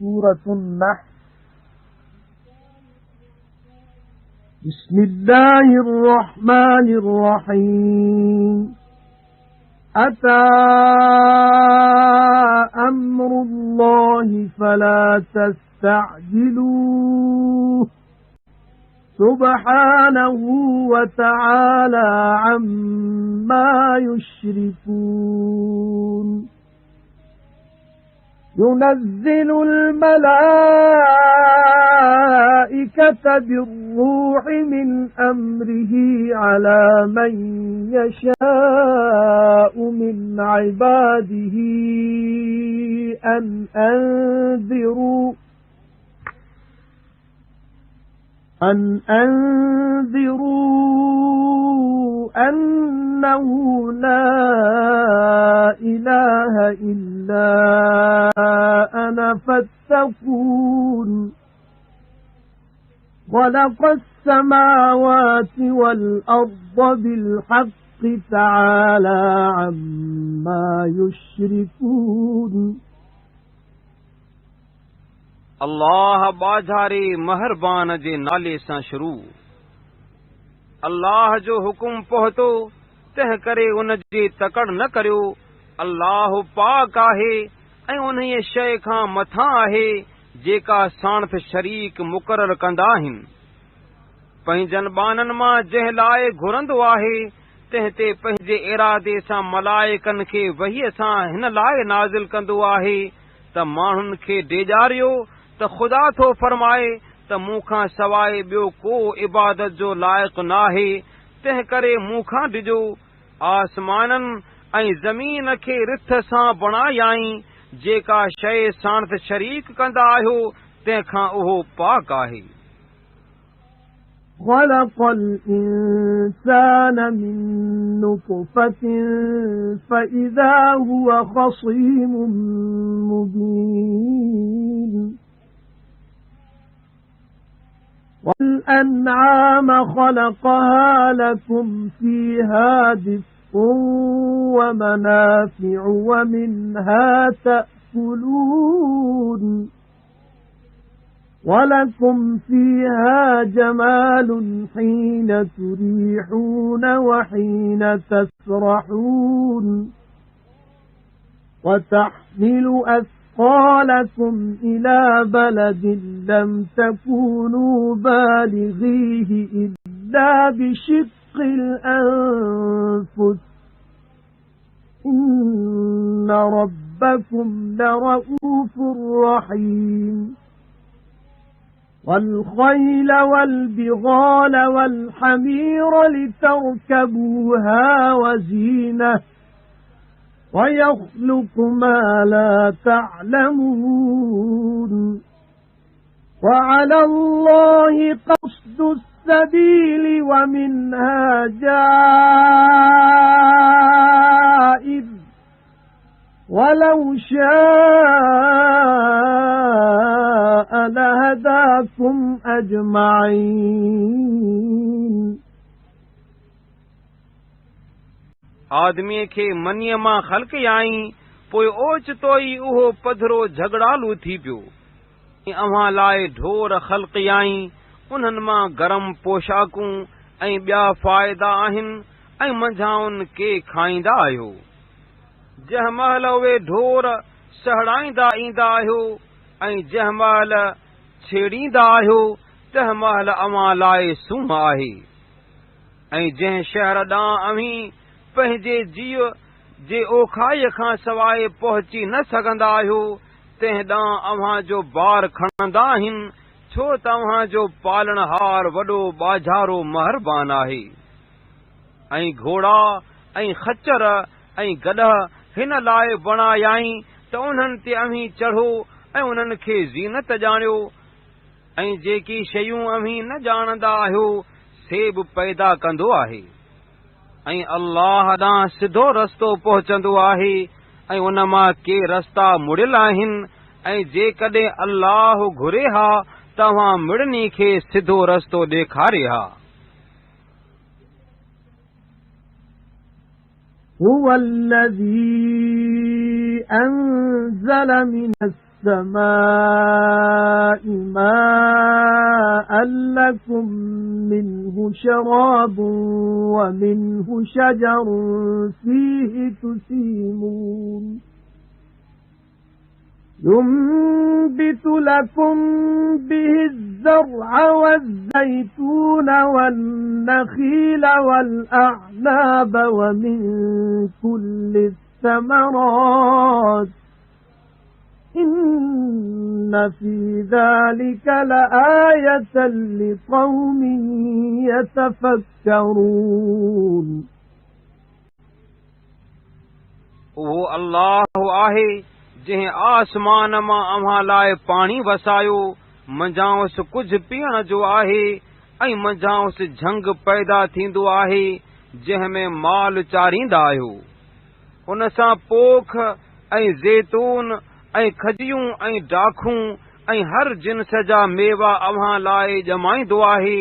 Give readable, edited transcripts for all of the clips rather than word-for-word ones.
سورة النحل. بسم الله الرحمن الرحيم. أتى أمر الله فلا تستعجلوه سبحانه وتعالى عما يشركون. ينزل الملائكة بالروح من أمره على من يشاء من عباده أن أنذروا أنه لا إله إلا أنا فاتقون. خلق السماوات والأرض بالحق تعالى عما يشركون. अल्लाह बाझारे महरबान जे नाले सां शुरू। अल्लाह जो हुकुम पहुतो तंहिं करे उन जी तकड़ न करियो। अल्लाह पाक आहे ऐं उन शइ खां मथां आहे जेका साणथ शरीक मुक़रर कंदा आहिनि। पंहिंजनि बाननि मां जंहिं लाइ घुरंदो आहे तंहिं ते पंहिंजे इरादे सां मलाइकनि खे वहीअ सां हिन लाइ नाज़िल कंदो आहे त माण्हुनि खे डेॼारियो त ख़ुदा थो फरमाए त मूंखां सवाइ ॿियो को इबादत जो लाइक़ नाहे, तंहिं करे मूंखां ॾिजो। आसमाननि ऐं ज़मीन खे रिथ सां बणायाई, जेका शइ साणथ शरीक कंदा आहियो तंहिंखां उहो पाक आहे। خلق الإنسان من نطفة فإذا هو خصيم مبين. والأنعام خلقها لكم فيها دفء ومنافع ومنها تأكلون. ولكم فيها جمال حين تريحون وحين تسرحون. وتحمل أثقالكم إلى بلد لم تكونوا بالغيه إلا بشق الأنفس إن ربكم لرؤوف رحيم. والخيل والبغال والحمير لتركبوها وزينة ويخلق ما لا تعلمون. وعلى الله قصد السبيل ومنها جائر ولو شاء لهداكم أجمعين. आदमीअ खे मनीअ मां ख़ल्क़याई, पोइ ओचितो ई उहो पधरो झगड़ालू थी पियो। अव्हां लाइ ढोर ख़ल्क़याई, उन्हनि मां गरम पोशाकूं ऐं ॿिया फ़ाइदा आहिनि ऐं मंझाउनि के खाईंदा आहियो। जंहिं महिल उहे ढोर सहड़ाईंदा ईंदा आहियो ऐं जंहिं महिल छेड़ींदा आहियो तंहिं महिल अव्हां लाइ सूंहं आहे। ऐं जंहिं शहर ॾांहुं अव्हीं पंहिंजे जीव जे ओखाईअ खां सवाइ पहुची न सघंदा आहियो तंहिं ॾांहुं अव्हां जो बार खणंदा आहिनि, छो त अव्हां जो पालणहार वॾो बाझारो महरबान आहे। ऐं घोड़ा ऐं खच्चर ऐं गॾह हिन लाइ बणायाई त उन्हनि ते अव्हीं चढ़ो ऐं उन्हनि खे ज़ीनत ॼाणियो। ऐं जेकी शयूं अव्हीं न ॼाणंदा आहियो से बि पैदा कंदो आहे। ऐं अल्लाह ॾांहुं सिधो रस्तो पहुचंदो आहे ऐं उन मां के रस्ता मुड़ियल आहिनि। ऐं जेकॾहिं अल्लाह घुरे हा तव्हां मिड़नी खे सिधो रस्तो ॾेखारे हा। هو الذي أنزل من السماء ماء لكم منه شراب ومنه شجر فيه تسيمون ينبت لكم به الزرع والزيتون والنخيل والأعناب ومن كل الثمرات إن في ذلك لآية لقوم يتفكرون वो अल्लाह आहे जंहिं आसमान मां अव्हां लाइ पाणी वसायो मंझांउसि कुझु पीअण जो आहे ऐं मंझांउसि झंग पैदा थींदो आहे जंहिं में माल चारींदा आहियो उन सां पोख ऐं ज़ैतून ऐं खजियूं ऐं डाखूं ऐं हर जिन्स जा मेवा अव्हां लाइ ॼमाईंदो आहे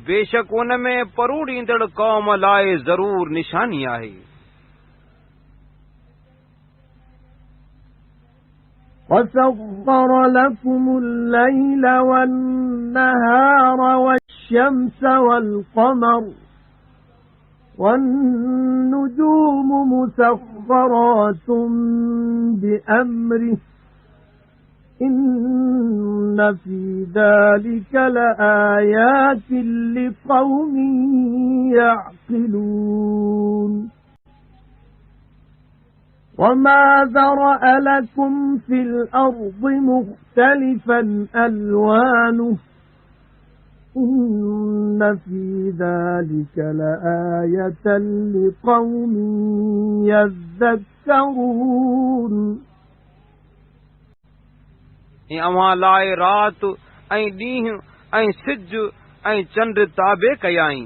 बेशक उन में परूड़ींदड़ क़ौम लाइ ज़रूर निशानी आहे وَسَخَّرَ لَكُمُ اللَّيْلَ وَالنَّهَارَ وَالشَّمْسَ وَالْقَمَرَ وَالنُّجُومُ مُسَخَّرَاتٌ بِأَمْرِهِ إِنَّ فِي ذَلِكَ لَآيَاتٍ لِقَوْمٍ يَعْقِلُونَ وَمَا ذَرَأَ لَكُمْ فِي الْأَرْضِ مُخْتَلِفًا أَلْوَانُهُ إِنَّ فِي ذَلِكَ لَآيَةً لِقَوْمٍ يَذَّكَّرُونَ अव्हां लाइ राति ऐं ॾींहुं ऐं सिज ऐं चंड ताबे कयाई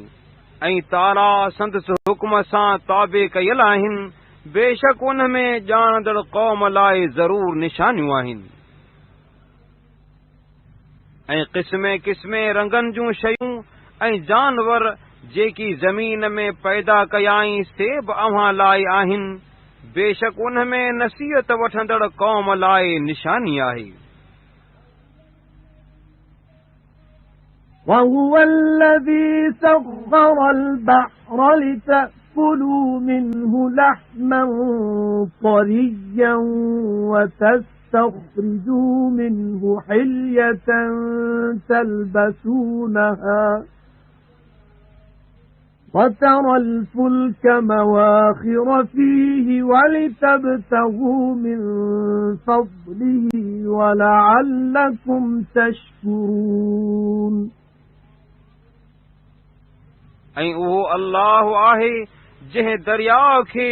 ऐं तारा संदसि हुक्म सां ताबे कयल आहिनि बेशक उन में ॼाणंदड़ क़ौम लाइ ज़रूर निशानियूं आहिनि ऐं क़िस्मे क़िस्मे रंगनि जूं शयूं ऐं जानवर जेकी ज़मीन में पैदा कयाई से बि अव्हां लाइ आहिनि बेशक उन में नसीहत वठंदड़ क़ौम लाइ निशानी आहे وَهُوَ الَّذِي سَخَّرَ الْبَحْرَ لِتَأْكُلُوا مِنْهُ لَحْمًا طَرِيًّا وَتَسْتَخْرِجُوا مِنْهُ حِلْيَةً تَلْبَسُونَهَا وَتَرَى الْفُلْكَ مَوَاخِرَ فِيهِ وَلِتَبْتَغُوا مِنْ فَضْلِهِ وَلَعَلَّكُمْ تَشْكُرُونَ ऐं उहो अल्लाह आहे जंहिं दरियाह खे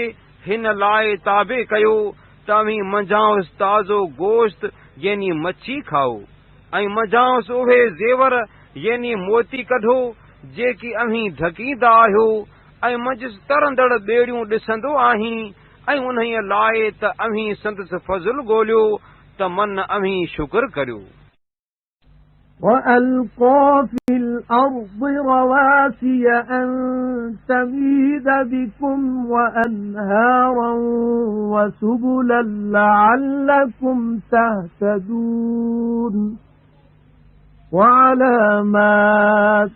हिन लाइ ताबे कयो तव्हीं मंझांउसि ताज़ो गोश्त यानी मच्छी खाओ ऐं मंझांउसि उहे ज़ेवर यानी मोती कढो जेकी अव्हीं ढकींदा आहियो ऐं मंझि तरंदड़ ॿेड़ियूं ॾिसंदो आहीं ऐं उन्हीअ लाइ त अव्हीं संदसि फज़ुल ॻोल्हियो त मन अव्हीं शुक्र करियो وَأَلْقَى فِي الْأَرْضِ رَوَاسِيَ أَن تَمِيدَ بِكُمْ وَأَنْهَارًا وَسُبُلًا لَعَلَّكُمْ تَهْتَدُونَ وَعَلَامَاتٍ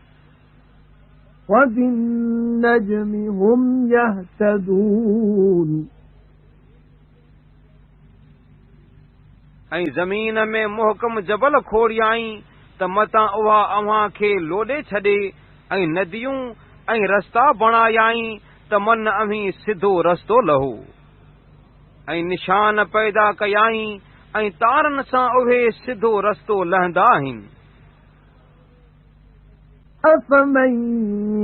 وَبِالنَّجْمِ هُمْ يَهْتَدُونَ ऐं ज़मीन में मुहकम जबल खोड़ियाई त मतां उहा अव्हां खे लोॾे छॾे ऐं नदियूं ऐं रस्ता बणायाई त मन अव्हीं सिधो रस्तो लहो ऐं निशान पैदा कयाई ऐं तारनि सां उहे सिधो रस्तो लहंदा आहिनि أَفَمَن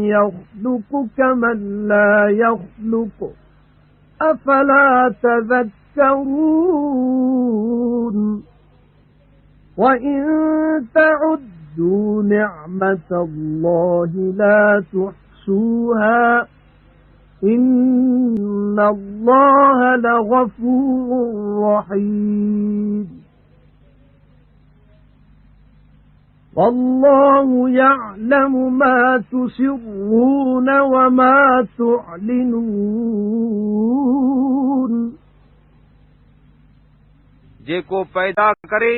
يَخْلُقُ كَمَن لَّا يَخْلُقُ أَفَلَا تَذَكَّرُونَ وَإِن تَعُدُّوا نِعْمَةَ اللَّهِ لَا تُحْصُوهَا إِنَّ اللَّهَ لَغَفُورٌ رَّحِيمٌ وَاللَّهُ يَعْلَمُ مَا تُسِرُّونَ وَمَا تُعْلِنُونَ जेको पैदा करे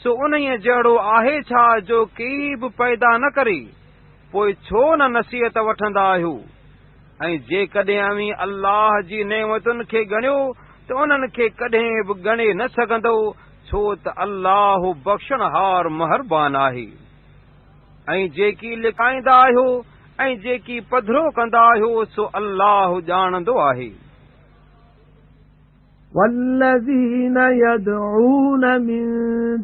सो उन्हीअ जहिड़ो आहे छा जो केही बि पैदा न करे, पोइ छो न नसीहत वठंदा आहियो? ऐं जेकॾहिं अवीं अल्लाह जी नेमतुनि खे ॻणियो त उन्हनि खे कॾहिं बि ॻणे न सघंदो, छो त अल्लाह बख़्शणहार महरबान आहे। ऐं जेकी लिकाईंदा आहियो ऐं जेकी पधरो कंदा आहियो सो अल्लाह ॼाणंदो आहे। والذين يدعون من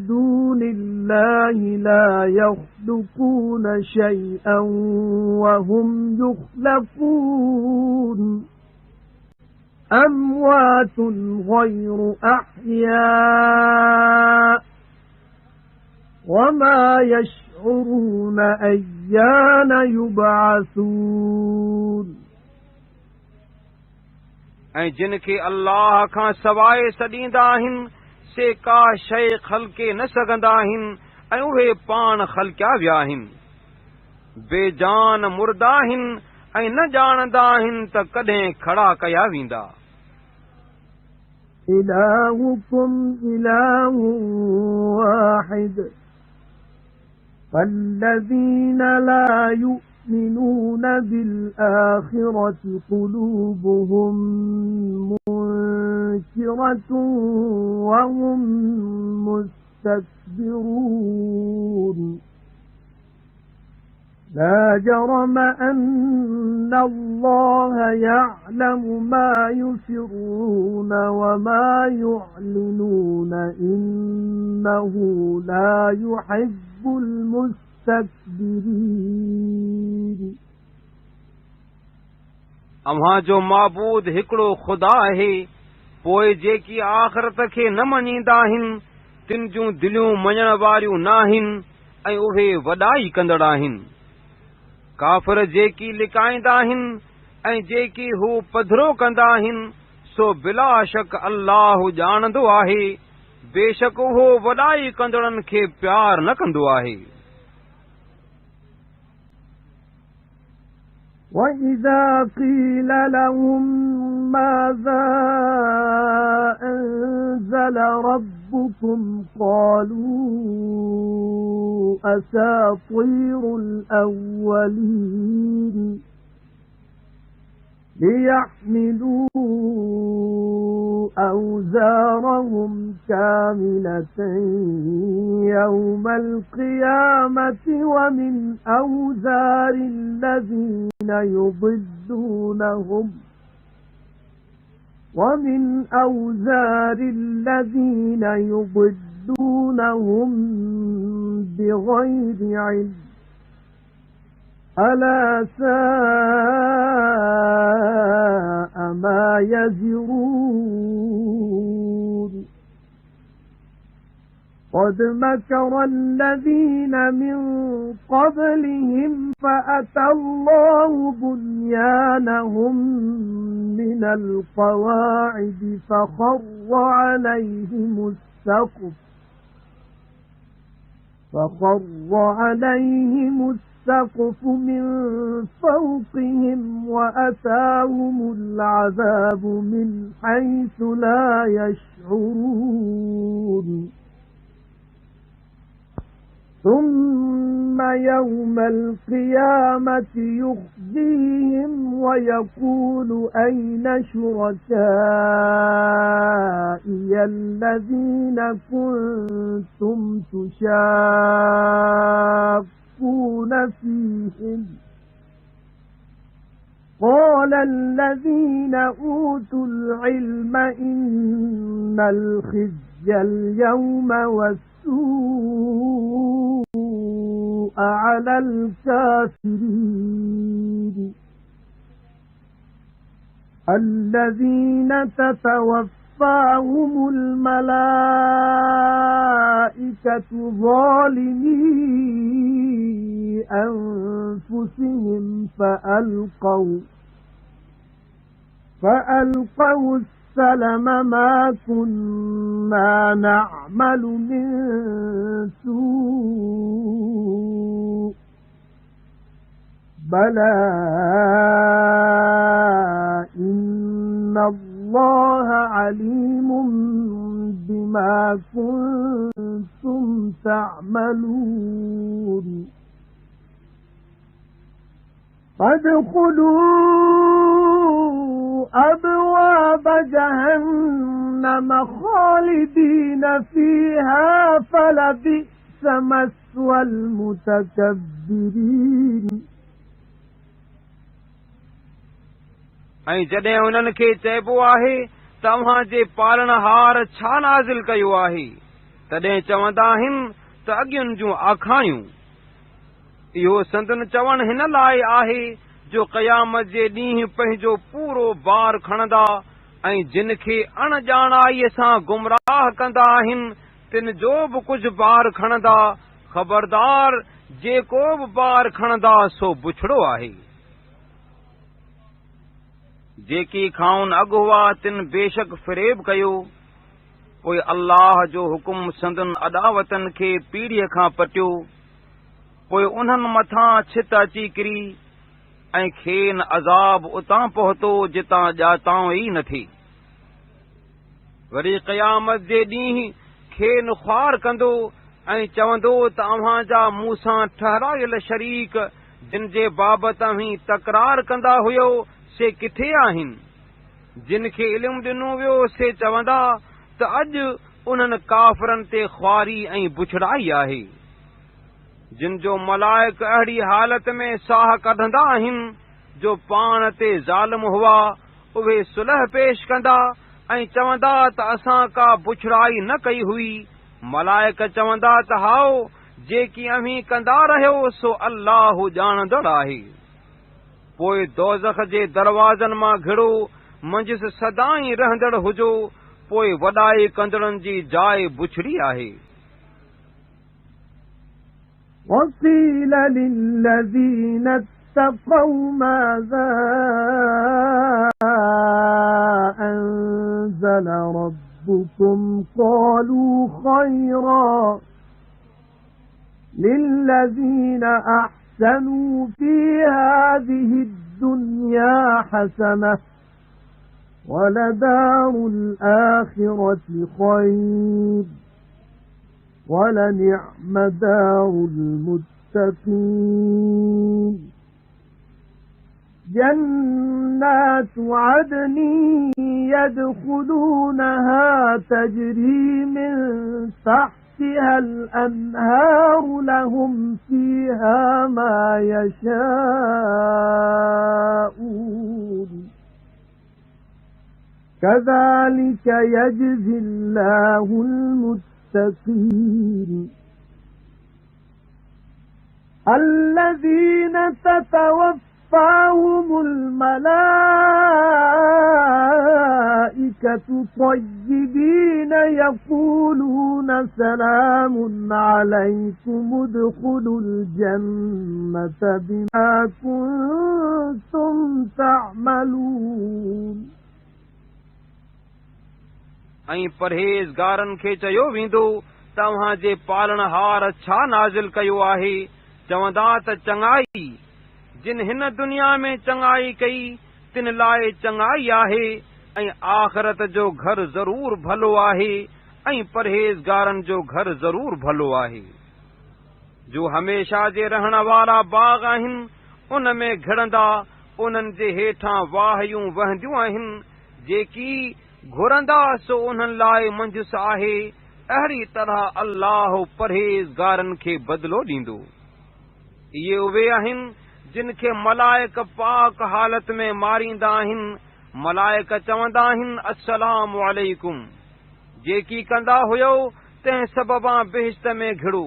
دون الله لا يخلقون شيئا وهم يخلقون أموات غير أحياء وما يشعرون أيان يبعثون। ऐं जिन खे अल्लाह खां सवाइ सॾींदा आहिनि से का शइ ख़लके न सघंदा आहिनि ऐं उहे पाण ख़लकिया विया आहिनि। बेजान मुर्दा आहिनि ऐं न ॼाणंदा आहिनि त कॾहिं खड़ा कया वेंदा। إلهكم إله واحد فالذين لا يؤمنون بالآخرة قلوبهم منكرة وهم مستكبرون لا جرم أن الله يعلم ما يسرون وما يعلنون إنه لا يحب المستكبرين। अव्हां जो माबूद हिकिड़ो ख़ुदा आहे, पोइ जेकी आख़िरत खे न मञींदा आहिनि तिन जूं दिलियूं मञण वारियूं न आहिनि ऐं उहे वॾाई कंदड़ आहिनि। काफ़िर जेकी लिकाईंदा आहिनि ऐं जेकी हू पधरो कंदा आहिनि सो बिला शक अल्लाह ॼाणंदो आहे, बेशक उहो वॾाई कंदड़नि खे प्यार न कंदो आहे। وَإِذَا قِيلَ لَهُم مَّاذَا أَنزَلَ رَبُّكُمْ قَالُوا أَسَاطِيرُ الْأَوَّلِينَ لِيَحْمِلُوا أَوْزَارَهُمْ كَامِلَةً يَوْمَ الْقِيَامَةِ وَمِنْ أَوْزَارِ الَّذِينَ يُضِلُّونَهُم بِغَيْرِ عِلْمٍ أَلَا سَاءَ مَا يَزِرُونَ قَدْ مَكَرَ الَّذِينَ مِنْ قَبْلِهِمْ فَأَتَى اللَّهُ بُنْيَانَهُمْ مِنَ الْقَوَاعِدِ فَخَرَّ عَلَيْهِمُ السَّقْفُ مِنْ فَوْقِهِمْ وَأَتَاهُمُ الْعَذَابُ مِنْ حَيْثُ لَا يَشْعُرُونَ ثُمَّ يَوْمَ الْقِيَامَةِ يُخْزِيهِمْ وَيَقُولُ أَيْنَ شُرَكَائِيَ الَّذِينَ كُنتُمْ تُشَاقُّونَ فِيهِمْ قَالَ الَّذِينَ أُوتُوا الْعِلْمَ إِنَّ الْخِزْيَ الْيَوْمَ وَالسُّوءَ عَلَى الْكَافِرِينَ الَّذِينَ تَتَوَفَّاهُمُ الْمَلَائِكَةُ ظَالِمِي أَنفُسِهِمْ فَأَلْقَوْا السَّلَمَ مَا كُنَّا نَعْمَلُ مِنْ سُوءٍ بَلَى إِنَّ اللَّهَ عَلِيمٌ بما كنتم تعملون فادخلوا أبواب جهنم خالدين فيها فلبئس مثوى المتكبرين ऐं जॾहिं उन्हनि खे चइबो आहे तव्हां जे पालनहार छा नाज़िल कयो आहे तॾहिं चवंदा आहिनि त अॻियुनि जूं आखाणियूं इहो संदन चवण हिन लाइ आहे जो क़यामत जे ॾींहुं पंहिंजो पूरो बार खणंदा ऐं जिन खे अणॼाणाईअ सां गुमराह कंदा आहिनि तिन जो बि कुझु बार खणंदा ख़बरदार जेको बि बार खणंदा सो बुछड़ो आहे जेकी खाउन अॻु हुआ तिन बेशक फ़रेब कयो पोइ अल्लाह जो हुकुम संदन अदावतनि खे पीढ़ीअ खां पटियो पोइ उन्हनि मथां छित अची किरी ऐं खेन अज़ाब उतां पहुतो जितां ॼातां ई न थी वरी क़यामत जे ॾींहुं खेन ख़्वार कंदो ऐं चवंदो त अव्हां जा मूंसां ठहरायल शरीक जिन जे बाबति अव्हीं तकरार कंदा हुयो से किथे आहिनि जिन खे इल्मु ॾिनो वियो से चवंदा त अॼु उन्हनि काफ़रनि ते ख़्वारी ऐं बुछड़ाई आहे जिन जो मलाइक अहिड़ी हालत में साह कढंदा आहिनि जो पाण ते ज़ालिम हुआ उहे सुलह पेश कंदा ऐं चवंदा त असां का बुछड़ाई न कई हुई मलाइक चवंदा त हाओ जेकी अव्हीं कंदा रहियो सो अल्लाह ॼाणंदड़ आहे पोइ दोज़ख जे दरवाज़नि मां घिड़ो मंझि सदाईं रहंदड़ हुजो पोइ वॾाई कंदड़नि जी जाइ बुछड़ी आहे وقيل للذين اتقوا ماذا أنزل ربكم قالوا خيرا للذين أحسنوا في هذه الدنيا حسنة ولدار الآخرة خير ولنعم دار المتقين جنات عدن يدخلونها تجري من تحتها الأنهار لهم فيها ما يشاءون كذلك يجزي الله المتقين الذين تتوفاهم الملائكة طيبين يقولون سلام عليكم ادخلوا الجنة بما كنتم تعملون ऐं परहेज़गारनि खे चयो वेंदो तव्हां जे पालनहार छा नाज़िल कयो आहे चवंदा त चङाई जिन हिन दुनिया में चङाई कई तिन लाइ चङाई आहे ऐं आख़िरत जो घर ज़रूर भलो आहे ऐं परहेज़गारनि जो घर ज़रूर भलो आहे जो हमेशा जे रहण वारा बाग़ आहिनि उन में घिड़ंदा उन्हनि जे हेठां वाहियूं वहंदियूं आहिनि जेकी घुरंदा सो उन्हनि लाइ मंझुस आहे अहिड़ी तरह अल्लाह परहेज़गारनि खे बदिलो ॾींदो इहे उहे आहिनि जिन खे मलाइक पाक हालत में मारींदा आहिनि मलाइक चवंदा आहिनि अस्सलामु अलैकुम जेकी कंदा हुयो तंहिं सबबां बेहिश्त में घिड़ो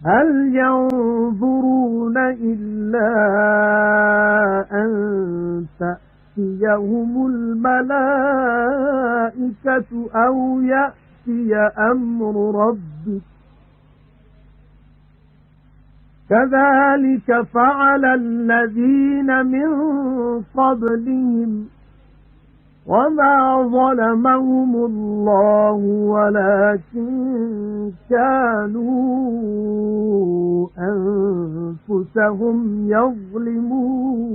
هل ينظرون إلا أن تأتيهم الملائكة أو يأتي أمر ربك كذلك فعل الذين من قبلهم وما ظلمهم الله ولكن كانوا أنفسهم يظلمون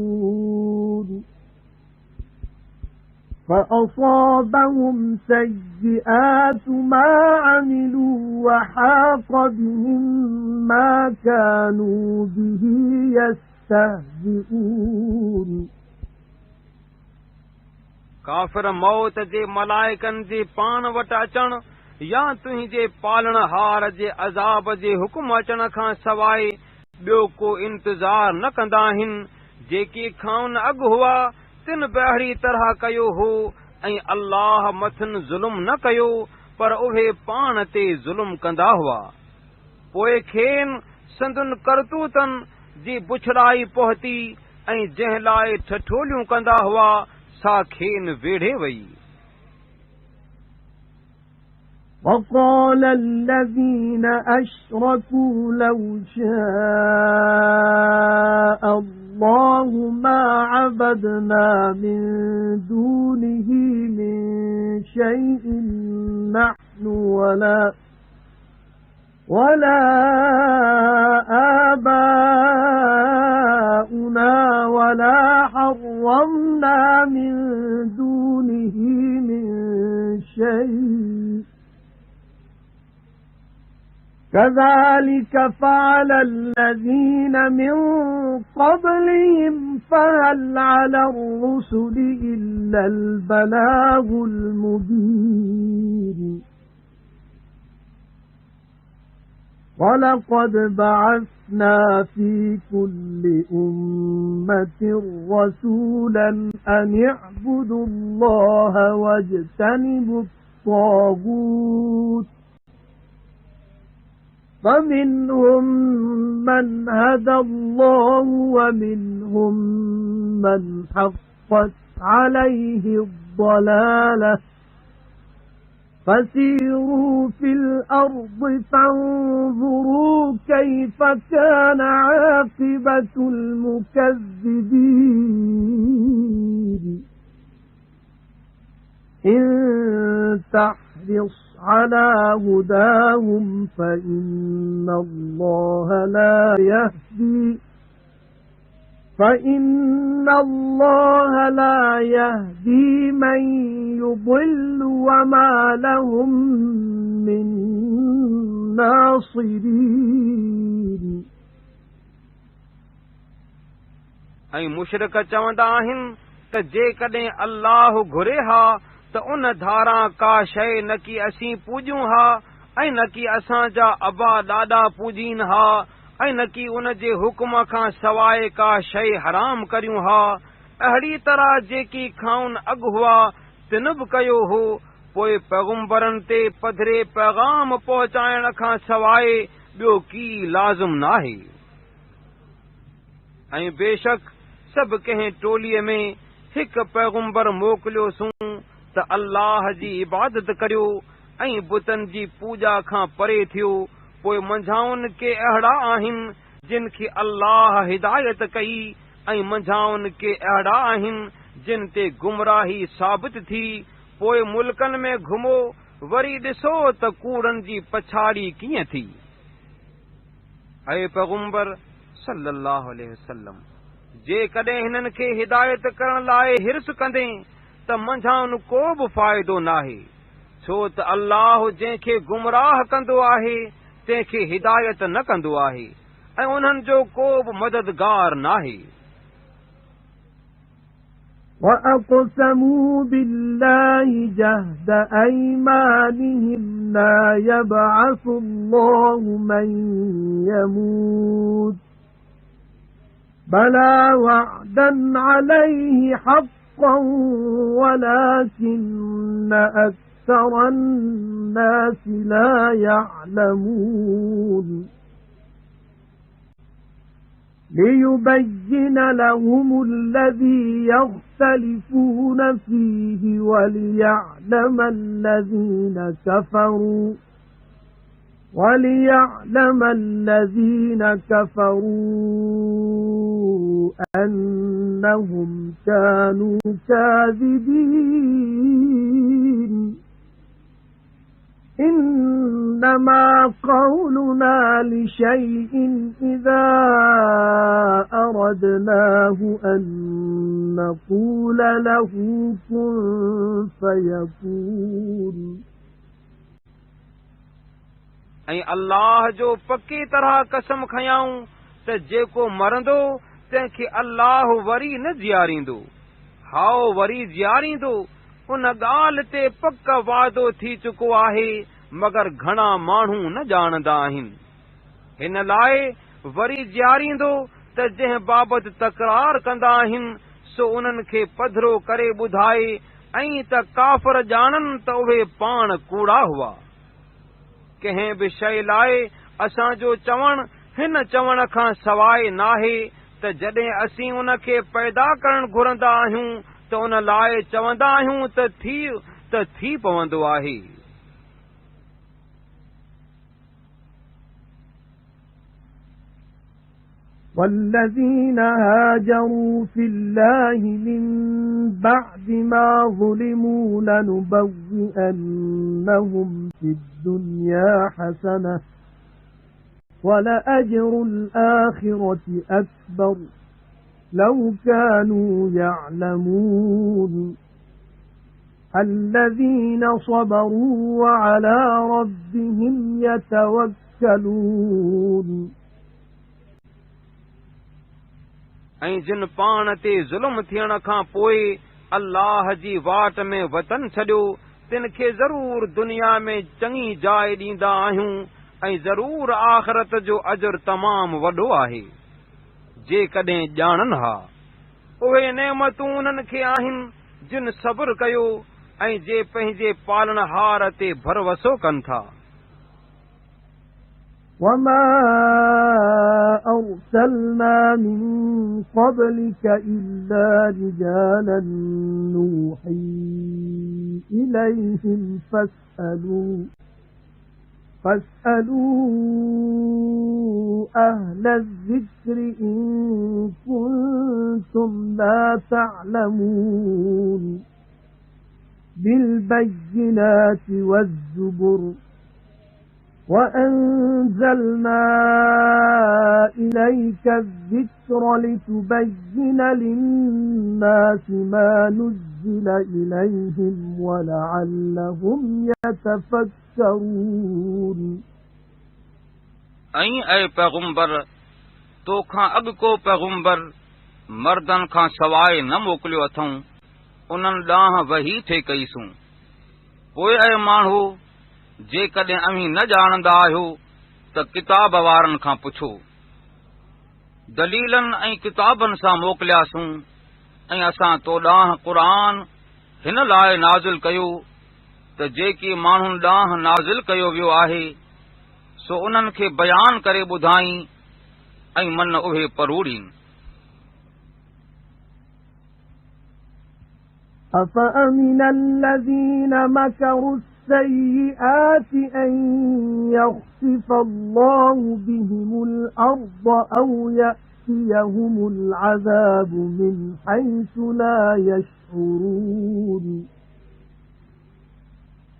فأصابهم سيئات ما عملوا وحاق بهم ما كانوا به يستهزئون काफ़िर मौत जे मलाइकनि जे पाण वटि अचण या तुंहिंजे पालणहार जे अज़ाब जे हुकुम अचण खां सवाइ ॿियो को इंतज़ार न कंदा आहिनि। जेके खाउन अॻु हुआ तिन बि अहिड़ी तरह कयो हो ऐं अल्लाह मथनि ज़ुल्म न कयो पर उहे पाण ते ज़ुल्म कंदा हुआ। पोइ खेनि संदुनि करतूतनि जी बुछड़ाई पहुती ऐं जंहिं लाइ ठठोलियूं कंदा हुआ सा खेनि वेढ़े वई। وقال الذين أشركوا لو شاء الله ما عبدنا من دونه من شيء نحن ولا آباؤنا ولا حرمنا من دونه من شيء كذلك فعل الذين من قبلهم فهل على الرسل إلا البلاغ المبين وَلَقَدْ بَعَثْنَا فِي كُلِّ أُمَّةٍ رَسُولًا أَنِ اعْبُدُوا اللَّهَ وَاجْتَنِبُوا الطَّاغُوتَ فَمِنْهُمْ مَنْ هَدَى اللَّهُ وَمِنْهُمْ مَنْ حَقَّتْ عَلَيْهِ الضَّلَالَةُ فَسِيرُوا فِي الْأَرْضِ فَانظُرُوا كَيْفَ كَانَ عَاقِبَةُ الْمُكَذِّبِينَ إِن تَحْرِصْ عَلَى هُدَاهُمْ فَإِنَّ اللَّهَ لَا يَهْدِي مَن يُضِلُّ وَمَا لَهُم مِّن نَاصِرِينَ ऐं मुशरिक चवंदा आहिनि त जेकॾहिं अल्लाह घुरे हा त उन धारा का शइ न की असीं पूॼूं हा ऐं न की असांजा अबा ॾाॾा पूॼीन हा ऐं न की उन जे हुकुम खां सवाइ का शइ हराम करियूं हा। अहिड़ी तरह जेकी खाउन अॻु हुआ तिन बि कयो हो। पोइ पैगुम्बरनि ते पधरे पैगाम पहुचाइण खां सवाइ ॿियो की लाज़िम नाहे। ऐं बेशक सभु कंहिं टोलीअ में हिकु पैगुम्बर मोकिलियोसूं त अल्लाह जी इबादत करियो ऐं बुतनि जी पूॼा खां परे थियो। पोइ मंझाउनि के अहिड़ा आहिनि जिन खे अल्लाह हिदायत कई ऐं मंझाउनि के अहिड़ा आहिनि जिन ते गुमराही साबित थी। पोइ मुल्कनि में घुमो वरी ॾिसो त कूड़नि जी पछाड़ी कीअं थी। ऐं पैगुम्बर सल्लल्लाहु अलैहि वसल्लम जेकॾहिं हिननि खे हिदायत करण लाइ हिर्स कंदे त मंझाउनि को बि फ़ाइदो नाहे, छो त अल्लाह जंहिंखे गुमराह कंदो आहे तंहिंखे हिदायत न कंदो आहे ऐं उन्हनि जो को बि मददगार नाहे। وَأَقْسَمُوا بِاللَّهِ جَهْدَ أَيْمَانِهِمْ لَا يَبْعَثُ اللَّهُ مَن يَمُوتُ بَلَى وَعْدًا عَلَيْهِ حَقًّا وَلَكِنَّ أَكْثَرَ النَّاسِ لَا يَعْلَمُونَ لِيُبَيِّنَ لَهُمُ الَّذِي يَخْتَلِفُونَ فِيهِ وَلِيَعْلَمَ الَّذِينَ كَفَرُوا أَنَّهُمْ كَانُوا كَاذِبِينَ إِنَّ إنما قولنا لشيء إذا أردناه أن نقول له كن فيكون ऐं अल्लाह जो पक्की तरह कसम खयाऊं त जेको मरंदो तंहिंखे अल्लाह वरी न जियारींदो, हाओ वरी जियारींदो। उन ॻाल्हि ते पक वादो थी चुको आहे, मगर घणा माण्हू न ॼाणंदा आहिनि। हिन लाइ वरी जियारींदो त जंहिं बाबति तकरार कंदा आहिनि सो उन्हनि खे पधरो करे ॿुधाए, ऐं त काफ़िर ॼाणनि त उहे पाण कूड़ा हुआ। कंहिं बि शइ लाइ असांजो चवणु हिन चवण खां सवाइ नाहे त जॾहिं असीं उन खे पैदा करणु घुरंदा आहियूं त उन लाइ चवंदा आहियूं त थी पवंदो आहे। والذين هاجروا في الله من بعد ما ظلموا لنبوئنهم في الدنيا حسنة ولأجر الآخرة أكبر لو كانوا يعلمون الذين صبروا وعلى ربهم يتوكلون ऐं जिन पाण ते ज़ुल्म थियण खां पोइ अल्लाह जी वाट में वतन छॾियो, तिन खे ज़रूर दुनिया में चङी जाइ ॾींदा आहियूं, ऐं ज़रूर आख़िरत जो अजर तमामु वॾो आहे। जेकॾहिं ॼाणनि हा उहे नेमतूं उन्हनि खे आहिनि जिन सब्र कयो ऐं जे पंहिंजे पालनहार ते भरवसो कनि था। وما أرسلنا من قبلك إلا رجالا نوحي إليهم فاسألوا أهل الذكر إن كنتم لا تعلمون بالبينات والزبر وأنزلنا إليك الذكر لتبين للناس ما نزل إليهم ولعلهم يتفكرون ऐं ऐ पैगुंबर तोखां अॻु को पैगुंबर मर्दनि खां सवाइ न मोकिलियो अथऊं, उन्हनि ॾांहुं वही थे कईसूं। पोइ ऐ माण्हू जेकॾहिं अव्हीं न ॼाणंदा आहियो त किताब वारनि खां पुछो। दलीलनि ऐं किताबनि सां मोकिलियासूं, ऐं असां तो ॾांहुं क़ुरान हिन लाइ नाज़िल कयो त जेकी माण्हुनि ॾांहुं नाज़िल कयो वियो आहे सो उन्हनि खे बयान करे ॿुधाई, ऐं मन उहे परूड़ीनि। أفأمن الذين مكروا السيئات أن يخسف الله بهم الأرض أو يأتيهم العذاب من حيث لا يشعرون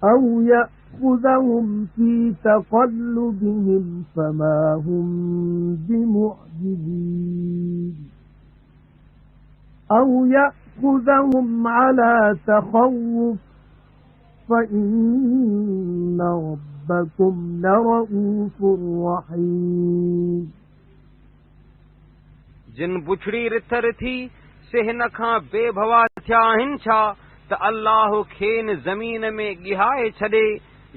أو يأخذهم في تقلبهم فما هم بمعجزين أو يأخذهم على تخوف فإن ربكم لرؤوف رحيم जिन बुछड़ी रिथर थी से हिन खां बेभवा थिया आहिनि छा त अल्लाह खेनि ज़मीन में गिहाए छॾे,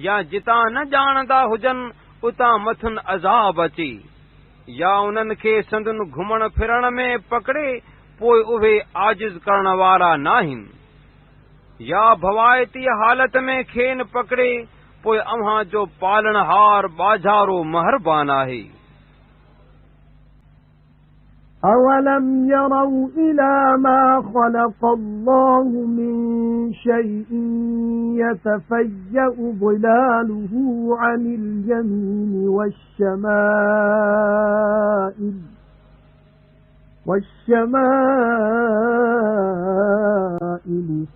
या जितां न ॼाणंदा हुजनि उतां मथुनि अज़ाब अचे, या उन्हनि खे संदुनि घुमण फिरण में पकड़े पोइ उहे आजिज़ करण वारा नाहिनि, या भवाइती हालत में खेनि पकड़े पोइ अव्हां जो पालनहार बाझारो महरबान आहे। أَوَلَمْ يَرَوْا إِلَى مَا خَلَقَ اللَّهُ مِنْ شَيْءٍ يَتَفَيَّأُ ظِلَالُهُ عَنِ الْيَمِينِ وَالشَّمَائِلِ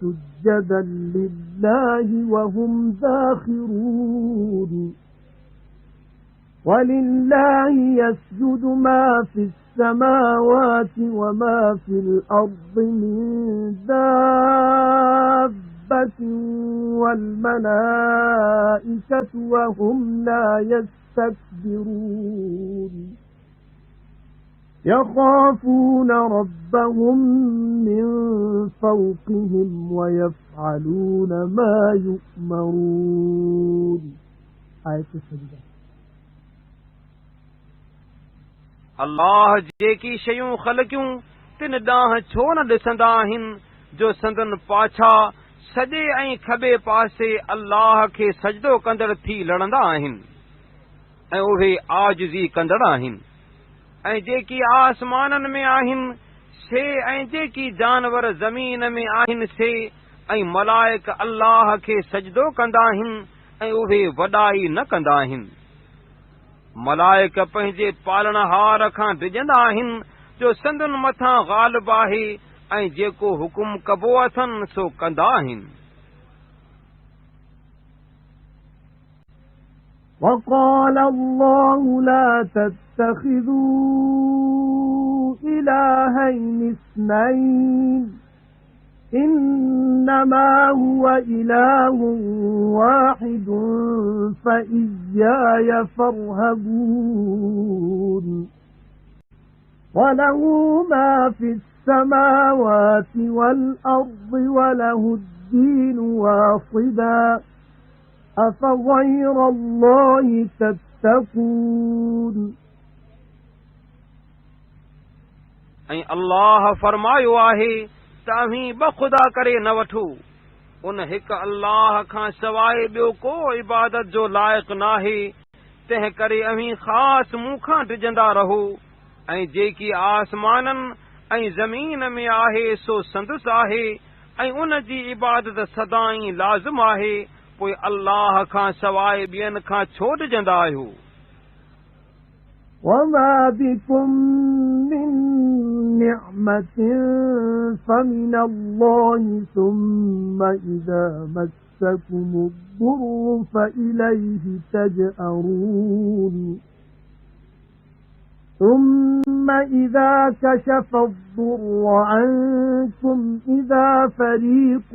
سُجَّدًا لِلَّهِ وَهُمْ دَاخِرُونَ وَلِلَّهِ يَسْجُدُ مَا فِي السَّمَاوَاتِ وَمَا فِي الْأَرْضِ مِن دَابَّةٍ وَالْمَلَائِكَةُ وَهُمْ لَا يَسْتَكْبِرُونَ يَخَافُونَ رَبَّهُم مِّن فَوْقِهِمْ وَيَفْعَلُونَ مَا يُؤْمَرُونَ آیت سجدہ अल्लाह जेकी शयूं ख़लक़ियूं तिन ॾांहुं छो न ॾिसंदा आहिनि जो संदन पाछा सॼे ऐं खॿे पासे अल्लाह खे सजदो कंदड़ थी लड़ंदा आहिनि ऐं उहे आजिज़ी कंदड़ आहिनि ऐं जेकी आसमाननि में आहिनि से ऐं जेकी जानवर ज़मीन में आहिनि से ऐं मलाइक अल्लाह खे सजदो कंदा आहिनि ऐं उहे वॾाई न कंदा आहिनि मलाइक पंहिंजे पालणहार खां डिॼंदा आहिनि जो संदन मथां ग़ालिब आहे ऐं जेको हुकुम कबो अथनि सो कंदा आहिनि وَقَالَ اللَّهُ لَا تَتَّخِذُوا إِلَٰهَيْنِ اثْنَيْنِ إِنَّمَا هُوَ إِلَٰهٌ وَاحِدٌ فَإِيَّايَ فَارْهَبُونِ وَلَهُ مَا فِي السَّمَاوَاتِ وَالْأَرْضِ وَلَهُ الدِّينُ وَاصِبًا أَفَغَيْرَ اللَّهِ تَتَّقُونَ ऐं अल्लाह फरमायो आहे तव्हीं ॿ ख़ुदा करे न वठो उन हिक अल्लाह खां सवाइ ॿियो को इबादत जो लाइक़ नाहे तंहिं करे अव्हीं ख़ासि मूंखां डिॼंदा रहो ऐं जेकी आसमाननि ऐं ज़मीन में आहे सो संदसि आहे ऐं उन जी इबादत सदाईं लाज़िम आहे पोइ अल्लाह खां सवाइ ॿियनि खां छो डिॼंदा आहियो وَمَا بِكُم مِّن نِّعْمَةٍ فَمِنَ اللَّهِ ثُمَّ إِذَا مَسَّكُمُ الضُّرُّ فَإِلَيْهِ تَجْأَرُونَ ثُمَّ إِذَا كَشَفَ الضُّرَّ عَنكُمْ إِذَا فَرِيقٌ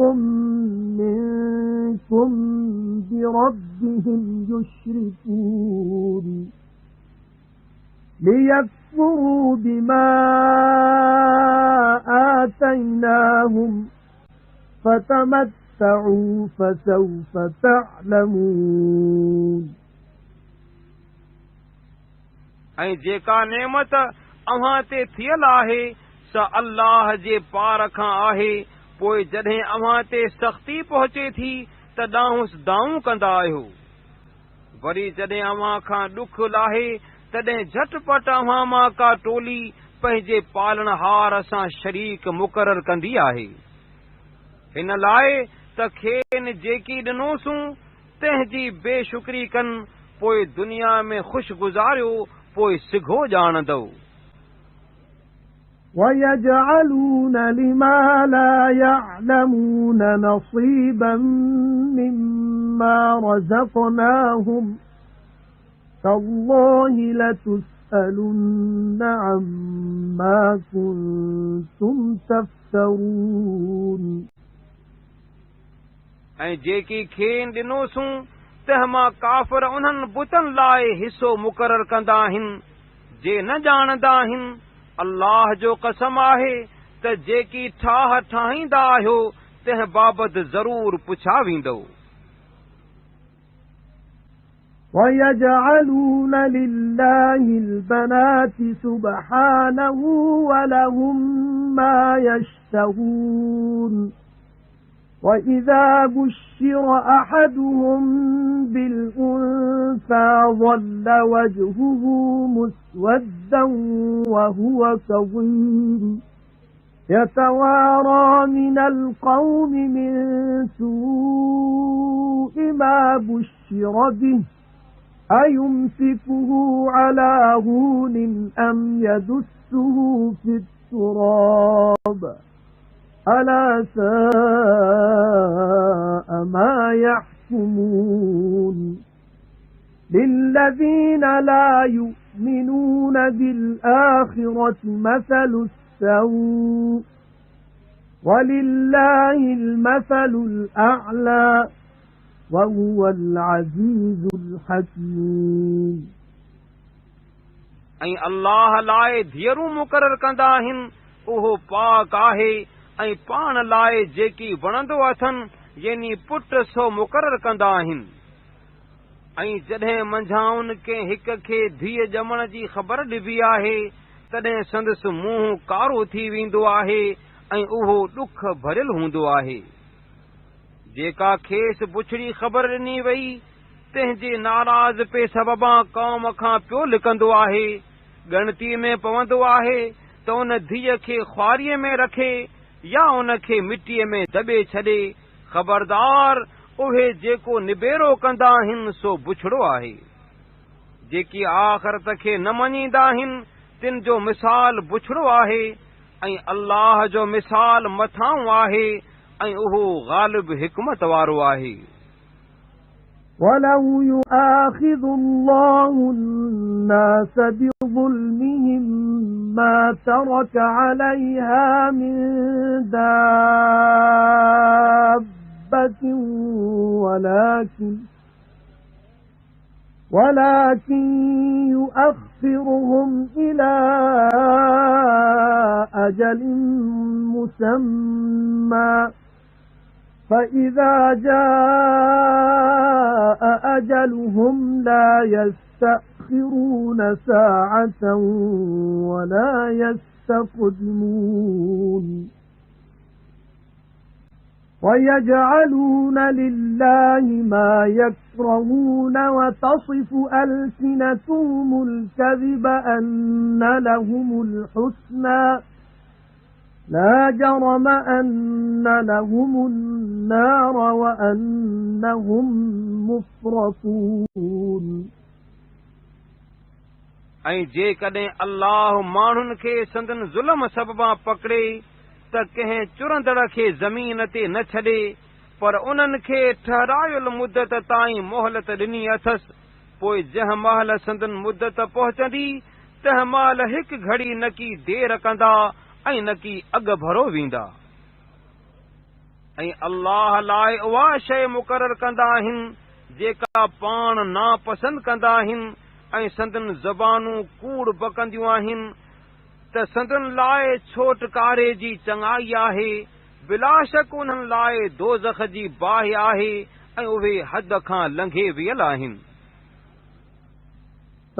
مِّنكُم بِرَبِّهِمْ يُشْرِكُونَ لِيَكْفُرُوا بِمَا آتَيْنَاهُمْ فَتَمَتَّعُوا فَسَوْفَ تَعْلَمُونَ ऐं जेका नेमत अव्हां ते थियल आहे सा अल्लाह जे पार खां आहे पोइ जॾहिं अव्हां ते सख़्ती पहुचे थी त ॾांहुं दाऊं कंदा आहियो वरी जॾहिं अव्हां खां ॾुख लाहे तॾहिं झटपट अव्हां मां का टोली पंहिंजे पालणहार सां शरीक मुक़ररु कंदी आहे हिन लाइ त खेनि जेकी ॾिनोसूं तंहिंजी बेशुक्री कनि पोइ दुनिया में ख़ुशि गुज़ारियो पोइ सिघो ॼाणंदो وَيَجْعَلُونَ لِمَا لَا يَعْلَمُونَ نَصِيبًا مِّمَّا رَزَقْنَاهُمْ تَاللَّهِ لَتُسْأَلُنَّ عَمَّا كُنتُمْ تَفْتَرُونَ ऐं जेकी खेनि ॾिनोसूं तंहिं मां काफ़िर उन्हनि बुतनि लाइ हिसो मुक़ररु कंदा आहिनि जे न ॼाणंदा आहिनि अल्लाह जो कसम आहे त जेकी ठाह ठाहींदा आहियो तंहिं बाबति ज़रूर पुछा वेंदो وَيَجْعَلُونَ لِلَّهِ الْبَنَاتِ سُبْحَانَهُ وَلَهُم مَّا يَشْتَهُونَ وَإِذَا بُشِّرَ أَحَدُهُم بِالْأُنثَىٰ ظَلَّ وَجْهُهُ مُسْوَدًّا وَهُوَ كَظِيمٌ يَتَوَارَىٰ مِنَ الْقَوْمِ مِن سُوءِ مَا بُشِّرَ بِهِ أَيُمْسِكُهُ عَلَىٰ هُونٍ أَمْ يَدُسُّهُ فِي التُّرَابِ أَلَا سَاءَ مَا يَحْكُمُونَ لِلَّذِينَ لَا يُؤْمِنُونَ بِالْآخِرَةِ مَثَلُ السَّوْءِ وَلِلَّهِ الْمَثَلُ الْأَعْلَى وَهُوَ الْعَزِيزُ الْحَكِيمُ ऐं अल्लाह लाइ धीअरूं मुक़ररु कंदा आहिनि उहो पाक आहे ऐं पाण लाइ जेकी वणंदो अथनि यानी पुट सो मुक़ररु कंदा आहिनि ऐं जॾहिं मंझाउनि कंहिं हिक खे धीअ ॼमण जी ख़बर ॾिबी आहे तॾहिं संदसि मुंहुं कारो थी वेंदो आहे ऐं उहो ॾुख भरियलु हूंदो आहे जेका खेसि बुछड़ी ख़बर ॾिनी वई तंहिंजे नाराज़ पे सबबा क़ौम खां पियो लिकंदो आहे ॻणती में पवंदो आहे त उन धीअ खे ख्वारीअ में रखे या उन खे मिटीअ में दॿे छॾे ख़बरदार उहे जेको निबेरो कंदा आहिनि सो बुछड़ो आहे जेकी आख़िरत खे न मञींदा आहिनि तिन जो मिसाल बुछड़ो आहे ऐं अल्लाह जो मिसाल मथां आहे ऐं उहो ग़ालिब हिकमत वारो आहे وَلَوْ يُؤَاخِذُ اللَّهُ النَّاسَ بِظُلْمِهِمْ مَا تَرَكَ عَلَيْهَا مِنْ دَابَّةٍ ولكن يؤخرهم إلى أجل مسمى فإذا جاء أجلهم لا يستأخرون ساعة ولا يستقدمون وَيَجْعَلُونَ لِلَّهِ مَا يَكْرَهُونَ وَتَصِفُ أَلْسِنَتُهُمُ الْكَذِبَ أَنَّ لَهُمُ الْحُسْنَى لَا جَرَمَ أَنَّ لَهُمُ النَّارَ وَأَنَّهُمْ مُفْرَطُونَ ऐं जेकॾहिं अल्लाह माण्हुनि खे संदन ज़ुल्म सबबा पकड़े त कंहिं चुरंदड़ खे ज़मीन ते न छॾे पर उन्हनि खे ठहरायल मुदत ताईं मोहलत ॾिनी अथसि पोइ जंहिं महिल संदन मुदत पहुचंदी तंहिं महिल हिकु घड़ी न की देर कंदा ऐं न की अॻु भरो वेंदा ऐं अल्लाह लाइ उहा शइ मुक़ररु कंदा आहिनि जेका पाण नापसंदि कंदा आहिनि ऐं संदन ज़बानूं कूड़ बकंदियूं आहिनि त संदन लाइ छोटकारे जी चङाई आहे बिलाशक उन्हनि लाइ दोज़ख जी बाहि आहे ऐं उहे हद खां लंघे वियल आहिनि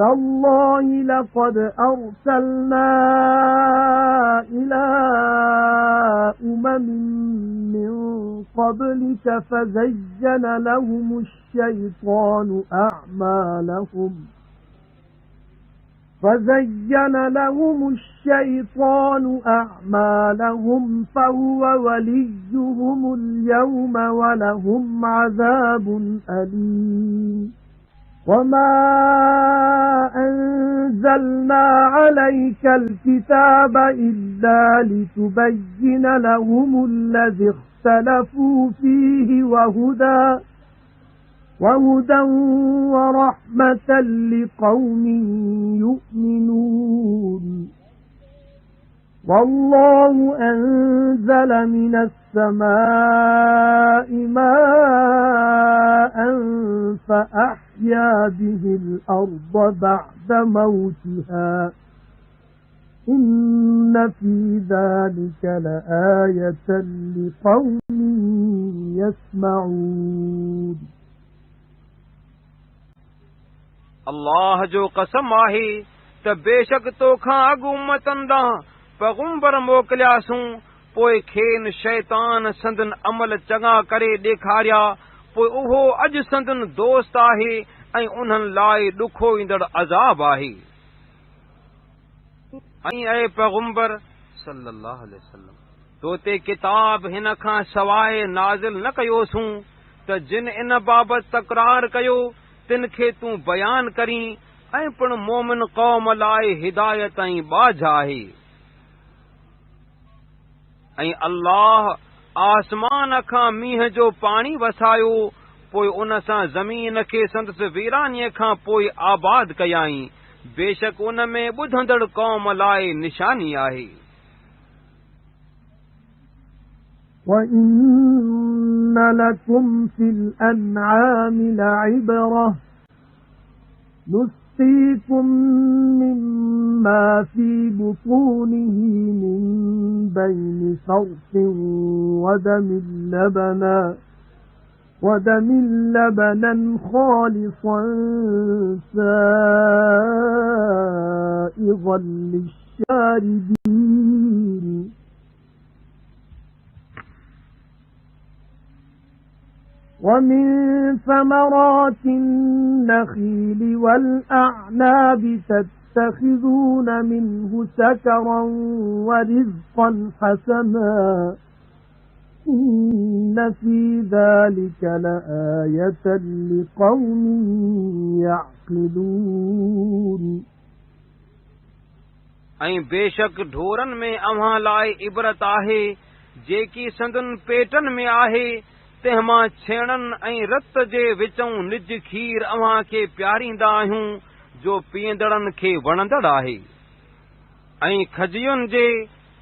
تَاللَّهِ لَقَدْ أَرْسَلْنَا إِلَى أُمَمٍ مِّن قَبْلِكَ فَزَيَّنَ لَهُمُ الشَّيْطَانُ أَعْمَالَهُمْ فَهُوَ وَلِيُّهُمُ الْيَوْمَ وَلَهُمْ عَذَابٌ أَلِيمٌ وَمَا أَنزَلْنَا عَلَيْكَ الْكِتَابَ إِلَّا لِتُبَيِّنَ لَهُمُ الَّذِي اخْتَلَفُوا فِيهِ وَهُدًى وَرَحْمَةً لِقَوْمٍ يُؤْمِنُونَ وَاللَّهُ أَنزَلَ مِنَ السَّمَاءِ مَاءً فَأَحْيَا بِهِ الْأَرْضَ بَعْدَ مَوْتِهَا إِنَّ فِي ذَلِكَ لَآيَةً لِقَوْمٍ يَسْمَعُونَ अल्लाह जो कसम आहे त बेशक तोखां अॻु उम्मतनि ॾांहुं पैगुंबर मोकिलियासूं पोइ खेनि शैतान संदन अमल चङा करे ॾेखारिया पोइ उहो अॼु संदन दोस्त आहे ऐं उन्हनि लाइ ॾुखो ईंदड़ अज़ाब आहे ऐं ऐं पैगुंबर सल्लल्लाहु अलैहि वसल्लम तो ते किताब हिन खां सवाइ नाज़िल न कयोसूं त जिन इन बाबति तकरार कयो तिन खे तूं बयान करीं ऐं पिण मोमिन क़ौम लाइ हिदायत ऐं बाझ आहे ऐं अल्लाह आसमान खां मींहं जो पाणी वसायो पोइ उन सां ज़मीन खे संदसि वीरानीअ खां पोइ आबाद कयाई। बेशक उन में ॿुधंदड़ क़ौम लाइ निशानी आहे। وَإِنَّ لَكُمْ فِي الْأَنْعَامِ لَعِبْرَةً نُسْقِيكُم مِّمَّا فِي بُطُونِهِ مِن بَيْنِ فَرْثٍ وَدَمٍ لَبَنًا خَالِصًا سَائِغًا لِّلشَّارِبِينَ وَمِن ثَمَرَاتِ النَّخِيلِ وَالْأَعْنَابِ تَتَّخِذُونَ مِنْهُ سَكَرًا وَرِزْقًا حَسَنًا إِنَّ فِي ذَلِكَ لَآيَةً لِقَوْمٍ يَعْقِلُونَ ऐं बेशक ढोरनि में अव्हां लाइ इबरत आहे जेकी संदन पेटनि में आहे। तंहिंमां छेणनि ऐं रत जे विचों निज खीर अव्हां खे प्यारींदा आहियूं जो पीअंदड़नि खे वणंदड़ आहे। ऐं खजियुनि जे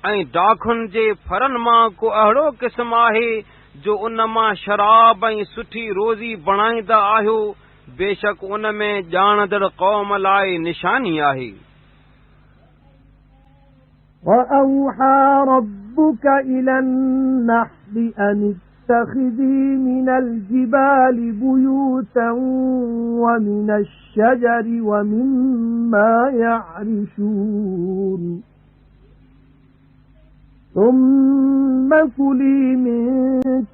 ऐं डाखुनि जे फरनि मां को अहिड़ो क़िस्म आहे जो उन मां शराब ऐं सुठी रोज़ी बणाईंदा आहियो। बेशक उन में ॼाणंदड़ क़ौम लाइ निशानी आहे। وَأَوْحَى رَبُّكَ إِلَى النَّحْلِ أَنِ اتَّخِذِي مِنَ الْجِبَالِ بُيُوتًا وَمِنَ الشَّجَرِ وَمِمَّا يَعْرِشُونَ ثُمَّ كُلِي مِن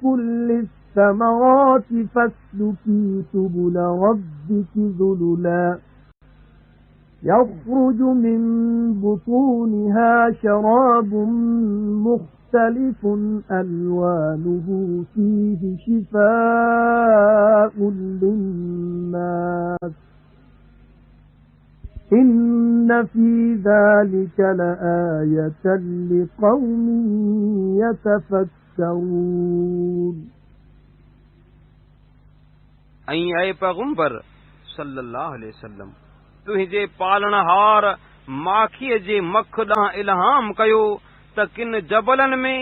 كُلِّ الثَّمَرَاتِ فَاسْلُكِي سُبُلَ رَبِّكِ ذُلُلًا يَخْرُجُ مِن بُطُونِهَا شَرَابٌ مُخْتَلِفٌ أَلْوَانُهُ فِيهِ شِفَاءٌ لِلنَّاسِ إِنَّ فِي ذَلِكَ لَآيَةً لِقَوْمٍ يَتَفَكَّرُونَ ऐं ऐ पैगंबर सल्लल्लाहु अलैहि वसल्लम तुंहिंजे पालणहार माखीअ जे मख ॾांहुं इल्हाम कयो त किन जबलनि में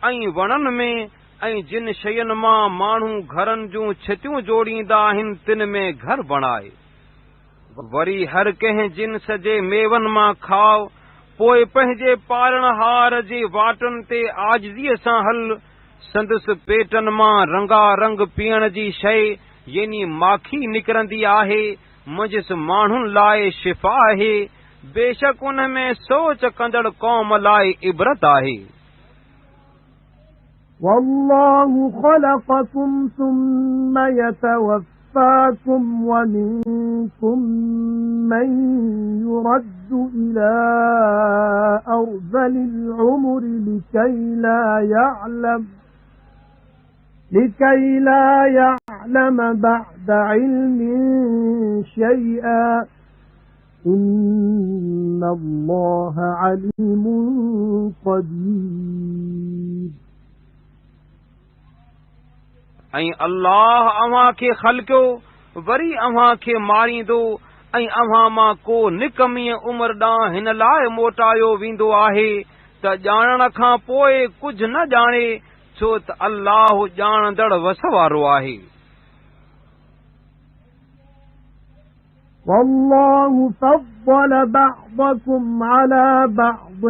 ऐं वणनि में ऐं जिन शयुनि मां माण्हू घरनि जूं छितियूं जोड़ींदा आहिनि तिन में घर बणाए। वरी हर कंहिं जिन्स जे मेवनि मां खाओ। पोइ पंहिंजे पालणहार जे वाटुनि ते आजिज़ीअ सां हल। संदसि पेटनि मां रंगारंग पीअण जी शइ यानी माखी निकिरंदी आहे। मुंहिंजिस माण्हुनि लाइ शिफ़ा आहे। बेशक उन में सोच कंदड़ क़ौम लाइ इबरत आहे। وَاللَّهُ خَلَقَكُمْ ثُمَّ يَتَوَفَّاكُمْ وَمِنكُم مَّن يُرَدُّ إِلَى أَرْذَلِ الْعُمُرِ لِكَيْ لَا يَعْلَمَ بَعْدَ عِلْمٍ شَيْئًا إِنَّ اللَّهَ عَلِيمٌ قَدِيرٌ ऐं अल्लाह अव्हां खे ख़ल्क़ियो वरी अव्हां खे मारींदो ऐं अव्हां मां को निकमीअ उमिरि ॾांहुं हिन लाइ मोटायो वेंदो आहे त ॼाणण खां पोइ कुझु न ॼाणे छो त अल्लाह ॼाणंदड़ वस वारो आहे। وَاللَّهُ فَضَّلَ بَعْضَكُمْ عَلَى بَعْضٍ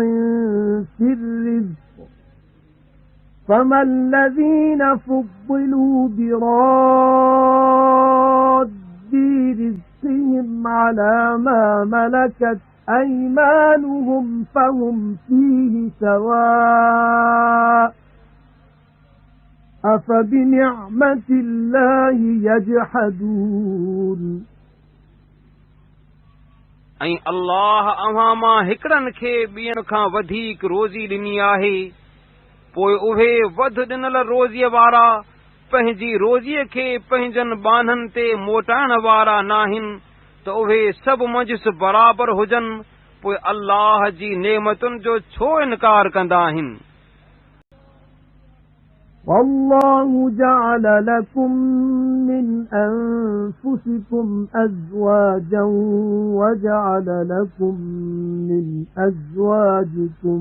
فِي الرِّزْقِ فَمَا الَّذِينَ فُضِّلُوا بِرَادِّ رِزْقِهِمْ عَلَى مَا مَلَكَتْ أَيْمَانُهُمْ فَهُمْ فِيهِ سَوَاءٌ أَفَبِنِعْمَةِ اللَّهِ يَجْحَدُونَ ऐं अल्लाह अव्हां मां हिकड़नि खे ॿियनि खां वधीक रोज़ी ॾिनी आहे। पोइ उहे वधि ॾिनल रोज़ीअ वारा पंहिंजी रोज़ीअ खे पंहिंजनि बाननि ते मोटाइण वारा नाहिनि त उहे सभु मंझि बराबरि हुजनि। पोइ अल्लाह जी नेमतुनि जो छो इनकार कंदा आहिनि। والله جعل لكم من أنفسكم أزواجا وجعل لكم من أزواجكم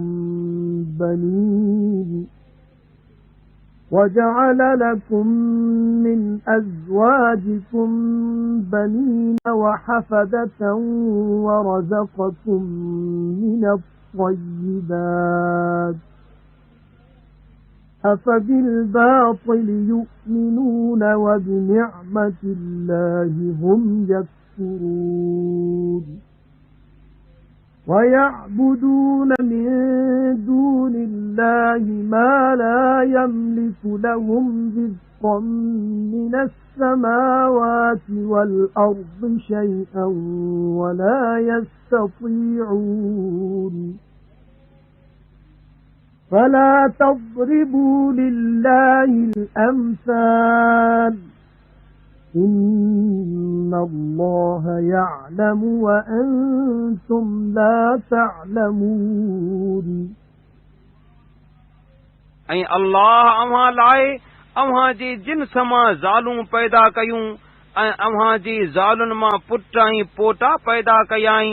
بنين وحفدة ورزقكم من الطيبات أفبالباطل يؤمنون وبنعمة الله هم يكفرون ويعبدون من دون الله ما لا يملك لهم رزقا من السماوات والأرض شيئا ولا يستطيعون فلا تضربوا لله الأمثال إن الله يعلم وأنتم لا تعلمون ऐं अल्लाह अव्हां लाइ अव्हां जी जिन्स मां ज़ालूं पैदा कयूं ऐं अव्हां जी ज़ालुनि मां पुट ऐं पोटा पैदा कयाई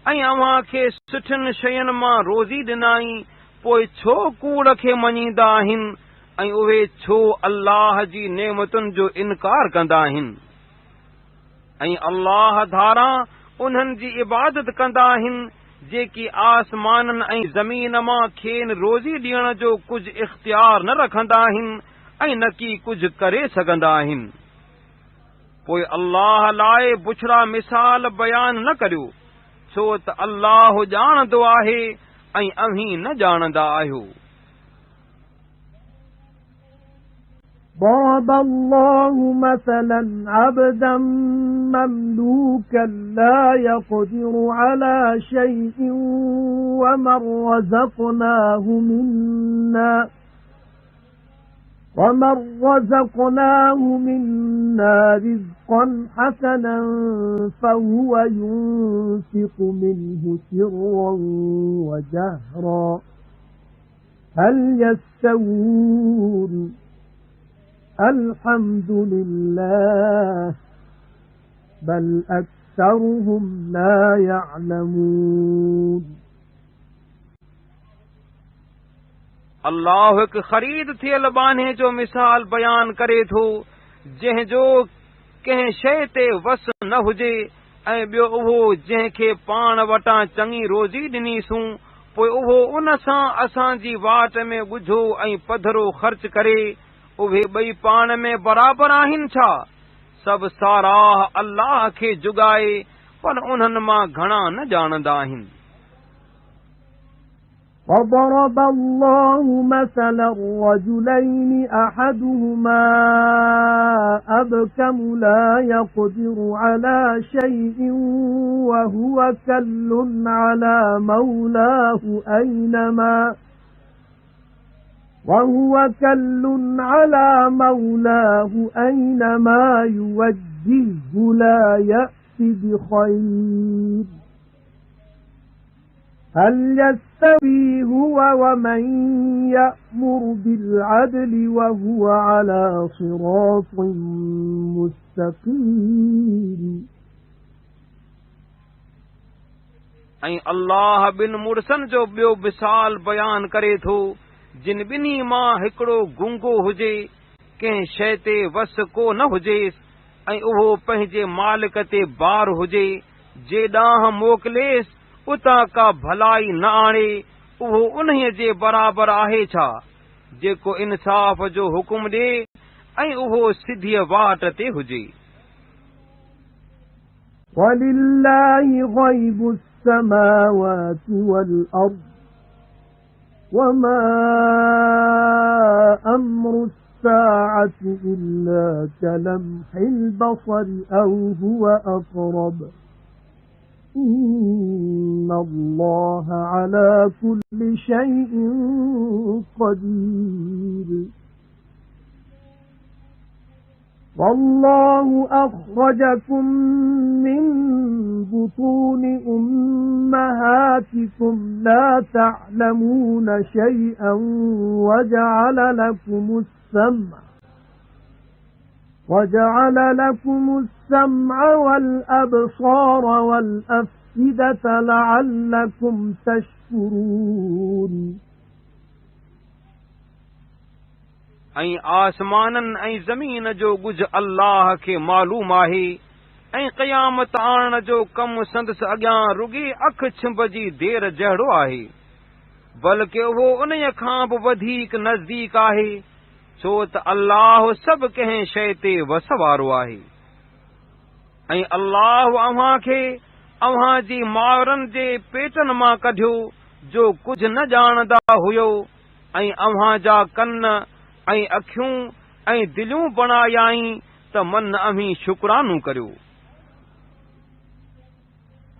ऐं अव्हां खे सुठियुनि शयुनि मां रोज़ी ॾिनाई पोइ छो कूड़ खे मञींदा आहिनि ऐं उहे छो अल्लाह जी नेमतुनि जो इनकार कंदा आहिनि ऐं अल्लाह धारां उन्हनि जी इबादत कंदा आहिनि जेकी आसमाननि ऐं ज़मीन मां खेनि रोज़ी ॾियण जो कुझु इख़्तियार न रखंदा आहिनि ऐं न की कुझु करे सघंदा आहिनि पोइ अल्लाह लाइ बुछड़ा मिसाल बयान न करियो छो त अल्लाह ॼाणंदो आहे ऐं अव्हीं न ॼाणंदा आहियो ضرب الله مثلا عبدا مملوكا لا يقدر على شيء ومن رزقناه منا رزقا حسنا فهو ينفق منه سرا وجهرا هل يستوون الحمد لله بل أكثرهم لا يعلمون अल्लाह हिकु ख़रीद थियल बाने जो मिसाल बयान करे थो जंहिंजो कंहिं शइ ते वस न हुजे ऐं ॿियो उहो जंहिंखे पाण वटां चङी रोज़ी ॾिनीसूं पोइ उहो उन सां असांजी वाट में ॻुझो ऐं पधरो ख़र्च करे उहे ॿई पाण में बराबरि आहिनि छा सभु साराह अल्लाह खे जुगाए पर उन्हनि मां घणा न ॼाणंदा आहिनि وضرب الله مثلا رجلين أحدهما أبكم لا يقدر على شيء وهو كل على مولاه أينما يوجهه لا يأتي بخير هل يستوي هو ومن يأمر بالعدل وهو على صراط مستقيم ऐं अल्लाह ॿिन मुड़सनि जो ॿियो मिसाल बयान करे थो जिन ॿिन्ही मां हिकिड़ो गुंगो हुजे कंहिं शइ ते वस को न हुजेसि ऐं उहो पंहिंजे मालिक ते बार हुजे जे ॾांहुं मोकिलेसि उतां का भलाई न आणे उहो उन्हीअ जे बराबरि आहे छा जेको इंसाफ़ जो हुकुम ॾे ऐं उहो सिधीअ वाट ते हुजे وَلِلَّهِ غَيْبُ السَّمَاوَاتِ وَالْأَرْضِ وَمَا أَمْرُ السَّاعَةِ إِلَّا كَلَمْحِ الْبَصَرِ أَوْ هُوَ أَقْرَبُ إِنَّ اللَّهَ عَلَى كُلِّ شَيْءٍ قَدِيرٌ وَاللَّهُ أَخْرَجَكُم مِّن بُطُونِ أُمَّهَاتِكُمْ لَا تَعْلَمُونَ شَيْئًا وَجَعَلَ لَكُمُ السمع والأبصار والأفئدة لعلكم تشكرون ऐं आसमाननि ऐं ज़मीन जो गुज अल्लाह खे मालूम आहे ऐं क़यामत आणण जो कमु संदसि अॻियां रुॻी अख छिंभ जी देर जहिड़ो आहे, बल्कि उहो उन्हीअ खां बि वधीक नज़दीक आहे, छो त अल्लाह सभु कंहिं शइ ते वस वारो आहे। ऐं अल्लाह अव्हां खे अव्हां जी माउरनि जे पेटनि मां कढियो जो कुझु न ॼाणंदा हुयो, ऐं अव्हां जा कन ऐं अखियूं ऐं दिलियूं बणायाई त मन अव्हीं शुक्रानू करियो।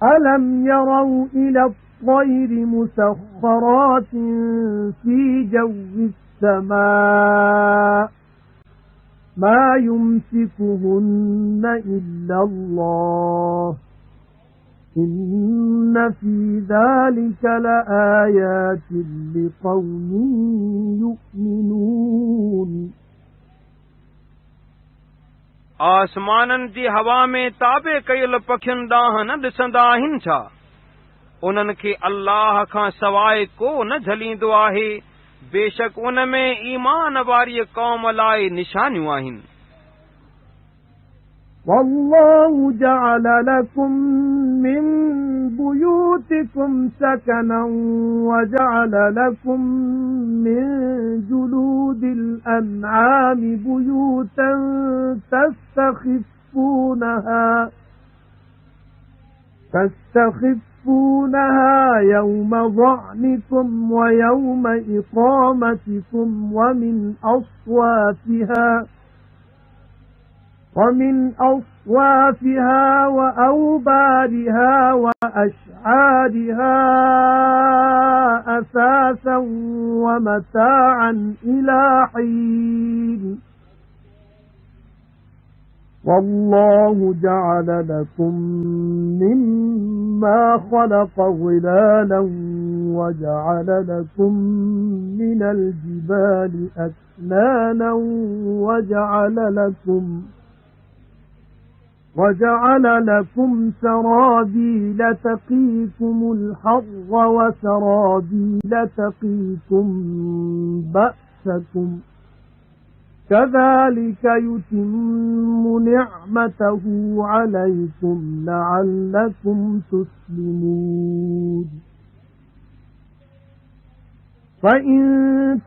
أَلَمْ يَرَوْا إِلَى الطَّيْرِ مُسَخَّرَاتٍ فِي جَوِّ السَّمَاءِ مَا يُمْسِكُهُنَّ إِلَّا اللَّهُ إِنَّ فِي ذَلِكَ لَآيَاتٍ لِقَوْمٍ يُؤْمِنُونَ आसमाननि जी हवा में ताबे कयल पखियुनि ॾांहुं न ॾिसंदा आहिनि छा? उन्हनि खे अल्लाह खां सवाइ को न झलींदो आहे, बेशक उन में ईमान वारी क़ौम लाइ निशानियूं आहिनि। وَاللَّهُ جَعَلَ لَكُم مِّن بُيُوتِكُمْ سَكَنًا وَجَعَلَ لَكُم مِّن جُلُودِ الْأَنْعَامِ بُيُوتًا تستخفونها يوم ظعنكم ويوم إقامتكم ومن أصوافها وأوبارها وأشعارها أثاثا ومتاعا إلى حين والله جعل لكم مما خلق ظلالا وجعل لكم من الجبال أكنانا وجعل لكم سرابيل تقيكم الحر وسرابيل تقيكم بأسكم كذلك يتم نعمته عليكم لعلكم تسلمون فإن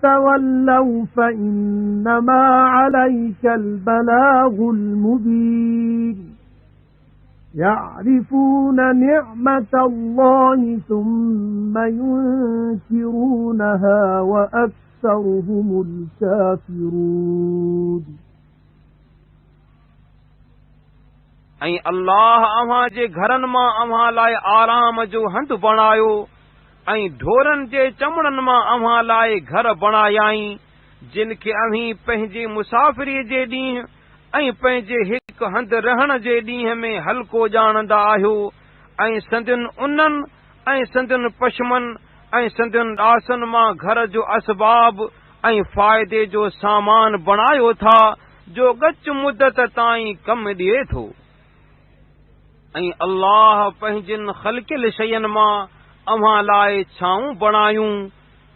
تولوا فإنما عليك البلاغ المبين يعرفون نعمة الله ثم ينكرونها وأكثرهم الكافرون ऐं अल्लाह अव्हां जे घरनि मां अव्हां लाइ आराम जो हंधु बणायो ऐं ढोरनि जे चमड़नि मां अव्हां लाइ घर बणायाई, जिन खे अव्हीं पंहिंजे मुसाफ़िरीअ जे ॾींहुं ऐं पंहिंजे हिकु हंधु रहण जे ॾींहं में हल्को ॼाणंदा आहियो, ऐं संदियुनि उन्हनि ऐं संदियुनि पशमनि ऐं संदियुनि ॾासनि मां घर जो असबाब ऐं फ़ाइदे जो सामान बणायो था जो गच मुदत ताईं कमु ॾिए थो। ऐं अल्लाह पंहिंजिन ख़ल्क़ियल शयुनि मां अव्हां लाइ छाऊं बणायूं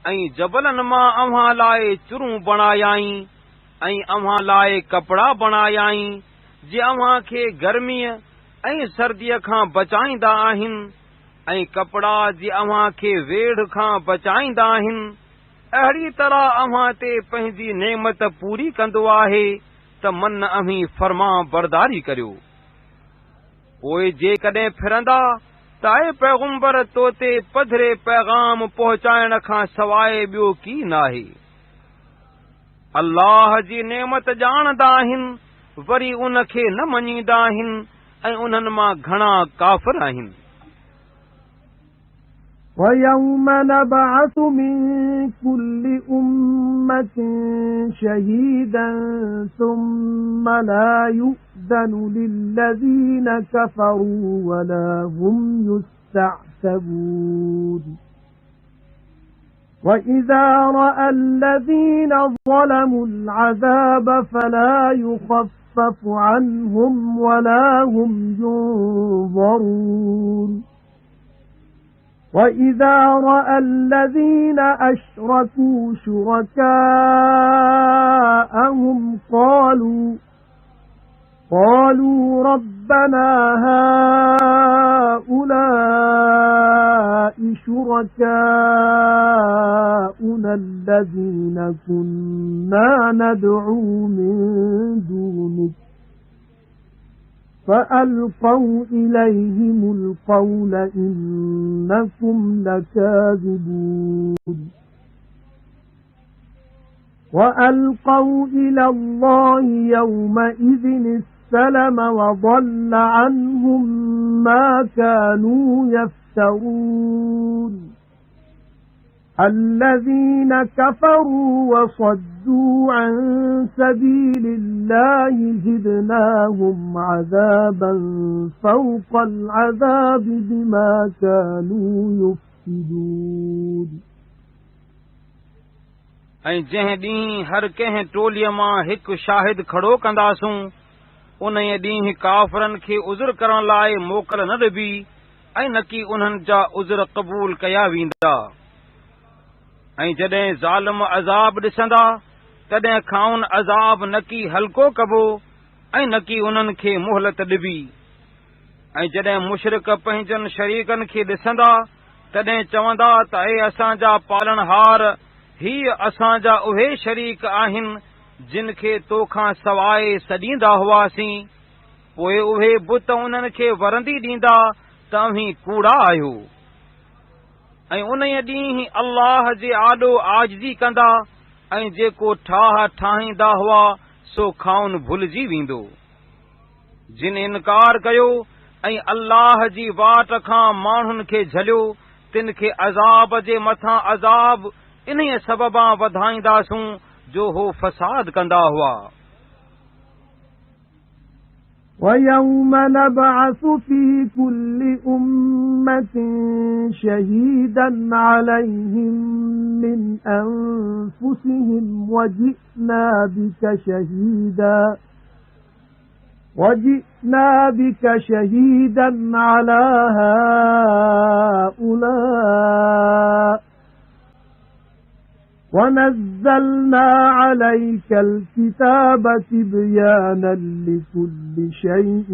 ऐं जबलनि मां अव्हां लाइ चुरूं बणायाई ऐं अव्हां लाइ कपड़ा बणायाई जे अव्हां खे गर्मीअ ऐं सर्दीअ खां बचाईंदा आहिनि ऐं कपड़ा जे अव्हां खे वेढ़ खां बचाईंदा आहिनि। अहिड़ी तरह अव्हां ते पंहिंजी नेमत पूरी कंदो आहे त मन अव्हीं फर्मा बरदारी करियो। पोइ जेकॾहिं फिरंदा त ऐं पैगुंबर तो ते पधरे पैगाम पहुचाइण खां सवाइ ॿियो की नाहे। अल्लाह जी नेमत ॼाणंदा आहिनि, वरी उन खे न मञींदा आहिनि ऐं उन्हनि मां घणा काफ़िर आहिनि। وَيَوْمَ نَبْعَثُ مِنْ كُلِّ أُمَّةٍ شَهِيدًا ثُمَّ لَا يُؤْذَنُ لِلَّذِينَ كَفَرُوا وَلَا هُمْ يُسْتَعْتَبُونَ وَإِذَا رَأَى الَّذِينَ ظَلَمُوا الْعَذَابَ فَلَا يُخَفَّفُ عَنْهُمْ وَلَا هُمْ يُنظَرُونَ وَإِذَا رَأَى الَّذِينَ أَشْرَكُوا شُرَكَاءَهُمْ قالوا رَبَّنَا هَؤُلَاءِ شُرَكَاؤُنَا الَّذِينَ كُنَّا نَدْعُو مِن دُونِكَ فَأَلْقَوْا إِلَيْهِمُ الْقَوْلَ إِنَّكُمْ لَكَاذِبُونَ وَأَلْقَوْا إِلَى اللَّهِ يَوْمَئِذٍ السَّلَمَ وَضَلَّ عَنْهُمْ مَا كَانُوا يَفْتَرُونَ الَّذِينَ كَفَرُوا وَصَدُّوا عَن سَبِيلِ اللَّهِ زِدْنَاهُمْ عَذَابًا فَوْقَ الْعَذَابِ بِمَا كَانُوا يُفْسِدُونَ ऐं जंहिं ॾींहुं हर कंहिं टोलीअ मां हिकु शाहिद खड़ो कंदासूं उन ॾींहुं काफ़रनि खे उज़र करण लाइ मोकल न ॾिबी ऐं न कि उन्हनि जा उज़र क़बूल कया वेंदा ऐं जॾहिं ज़ालिम अज़ाब ॾिसंदा तॾहिं खाउन अज़ाब न कि हल्को कबो ऐं न कि उन्हनि खे मोहलत ॾिबी ऐं जॾहिं मुशरिक पंहिंजनि शरीकनि खे ॾिसंदा तॾहिं चवंदा त हे असांजा पालनहार ही असांजा उहे शरीक आहिनि जिन खे तोखां सवाइ सॾींदा हुआसीं पोइ उहे बुत उन्हनि खे वरंदी ॾींदा तव्हीं कूड़ा आहियो ऐं उन ॾींहुं अल्लाह जे आॾो आजिज़ी कंदा ऐं जेको ठाह ठाहींदा हुआ सो खाउन भुलिजी वेंदो जिन इनकार कयो ऐं अल्लाह जी वाट खां माण्हुनि खे झलियो तिन खे अज़ाब जे मथां अज़ाब इन्हीअ सबबा वधाईंदासूं जो हो फसाद कंदा हुआ وَيَوْمَ نَبْعَثُ فِي كُلِّ أُمَّةٍ شَهِيدًا عَلَيْهِمْ مِنْ أَنفُسِهِمْ وَجِئْنَا بِكَ شَهِيدًا عَلَى هَؤُلَاءِ وَنَزَّلْنَا عَلَيْكَ الْكِتَابَ تِبْيَانًا لِكُلِّ شَيْءٍ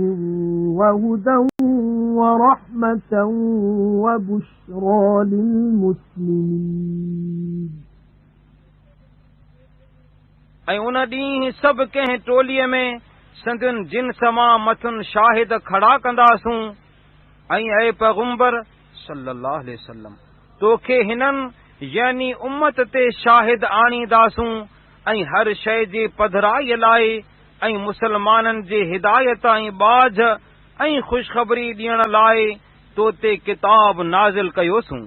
وَهُدًى وَرَحْمَةً وَبُشْرَى لِلْمُسْلِمِينَ ऐं उन ॾींहुं सभु कंहिं टोलीअ में संदन जिन्स मां मथुन शाहिद खड़ा कंदासूं ऐं ऐ पैगंबर सल्लल्लाहु अलैहि वसल्लम तोखे हिननि यानी उम्मत ते शाहिद आणींदासूं ऐं हर शइ जे पधराईअ लाइ ऐं मुसलमाननि जे हिदायत ऐं बाझ ऐं ख़ुशख़बरी ॾियण लाइ तो ते किताब नाज़िल कयोसूं